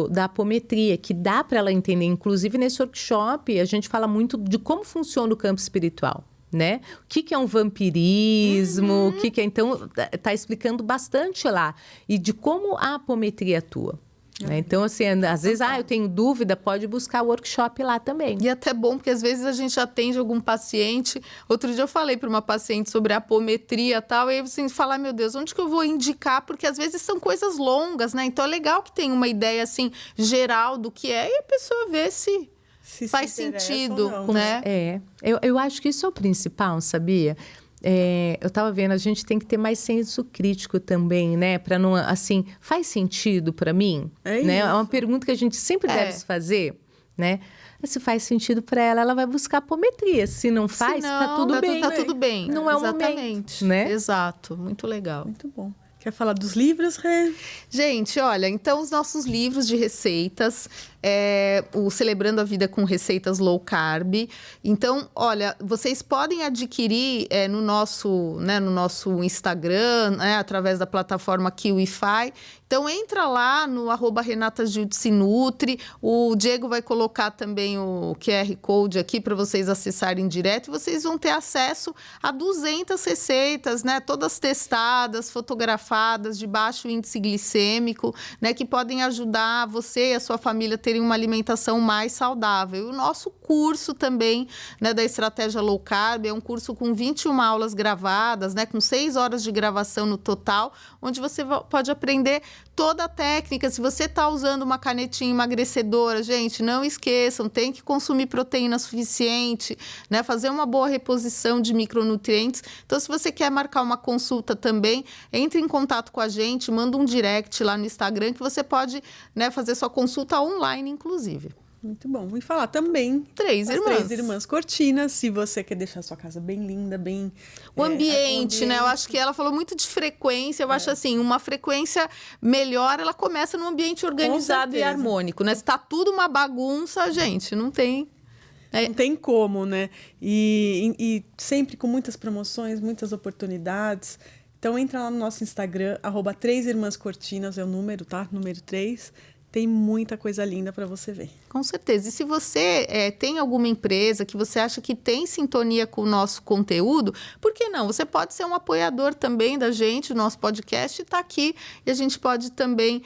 da apometria, que dá para ela entender. Inclusive, nesse workshop, a gente fala muito de como funciona o campo espiritual, né? O que é um vampirismo, o que é... Então, tá explicando bastante lá. E de como a apometria atua. Né? Então, assim, às vezes, eu tenho dúvida, pode buscar o workshop lá também. E até bom, porque às vezes a gente atende algum paciente. Outro dia eu falei para uma paciente sobre apometria e tal, e aí você fala, meu Deus, onde que eu vou indicar? Porque às vezes são coisas longas, né? Então é legal que tenha uma ideia, assim, geral do que é, e a pessoa vê se faz sentido, né? Eu acho que isso é o principal, sabia? Eu estava vendo, a gente tem que ter mais senso crítico também, né? Para não, assim, faz sentido para mim? Né? É uma pergunta que a gente sempre deve se fazer, né? Se faz sentido para ela, ela vai buscar apometria. Se não faz, tá tudo bem. Tá tudo bem. Não é o momento, né? Exato, muito legal. Muito bom. Quer falar dos livros, Rê? Gente, olha, então os nossos livros de receitas, o Celebrando a Vida com Receitas Low Carb. Então, olha, vocês podem adquirir no nosso Instagram, né, através da plataforma KiwiFi. Então, entra lá no @RenataGildeSeNutri. O Diego vai colocar também o QR Code aqui para vocês acessarem direto. E vocês vão ter acesso a 200 receitas, né? Todas testadas, fotografadas, de baixo índice glicêmico, né? Que podem ajudar você e a sua família a terem uma alimentação mais saudável. E o nosso curso também, né, da Estratégia Low Carb, é um curso com 21 aulas gravadas, né? Com 6 horas de gravação no total, onde você pode aprender toda a técnica. Se você está usando uma canetinha emagrecedora, gente, não esqueçam, tem que consumir proteína suficiente, né? Fazer uma boa reposição de micronutrientes. Então, se você quer marcar uma consulta também, entre em contato com a gente, manda um direct lá no Instagram que você pode, né, fazer sua consulta online, inclusive. Muito bom. E falar também Três Irmãs Cortinas, se você quer deixar sua casa bem linda, bem... O ambiente, né? Eu acho que ela falou muito de frequência. Eu acho assim, uma frequência melhor, ela começa num ambiente organizado e harmônico, né? Se tá tudo uma bagunça, gente, não tem... Não tem como, né? E sempre com muitas promoções, muitas oportunidades. Então, entra lá no nosso Instagram, @3irmãscortinas, é o número, tá? Número 3. Tem muita coisa linda para você ver. Com certeza. E se você tem alguma empresa que você acha que tem sintonia com o nosso conteúdo, por que não? Você pode ser um apoiador também da gente, do nosso podcast, e tá aqui. E a gente pode também,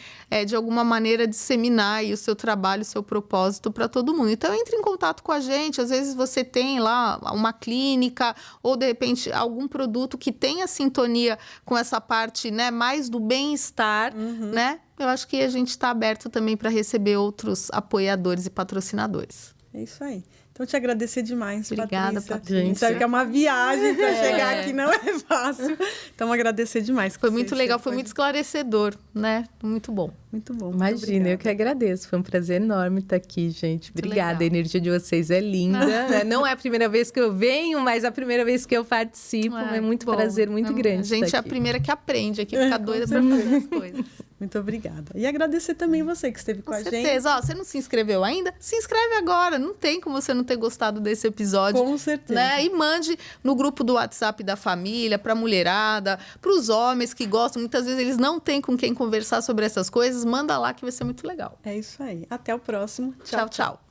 de alguma maneira, disseminar aí o seu trabalho, o seu propósito para todo mundo. Então, entre em contato com a gente. Às vezes você tem lá uma clínica ou, de repente, algum produto que tenha sintonia com essa parte, né, mais do bem-estar, né? Eu acho que a gente está aberto também para receber outros apoiadores e patrocinadores. É isso aí. Então, te agradecer demais, Obrigada, Patrícia. A gente sabe que é uma viagem para chegar aqui, não é fácil. Então, agradecer demais. Foi muito legal, foi muito esclarecedor, né? Muito bom. Muito bom. Imagina, eu que agradeço. Foi um prazer enorme estar aqui, gente. Obrigada. A energia de vocês é linda. Não é a primeira vez que eu venho, mas a primeira vez que eu participo. É muito prazer, muito grande. A gente é a primeira que aprende aqui, fica doida para fazer as coisas. Muito obrigada. E agradecer também você que esteve com a gente. Com certeza. Ó, você não se inscreveu ainda? Se inscreve agora. Não tem como você não ter gostado desse episódio. Com certeza. Né? E mande no grupo do WhatsApp da família, para a mulherada, para os homens que gostam. Muitas vezes eles não têm com quem conversar sobre essas coisas. Manda lá que vai ser muito legal. É isso aí. Até o próximo. Tchau, tchau.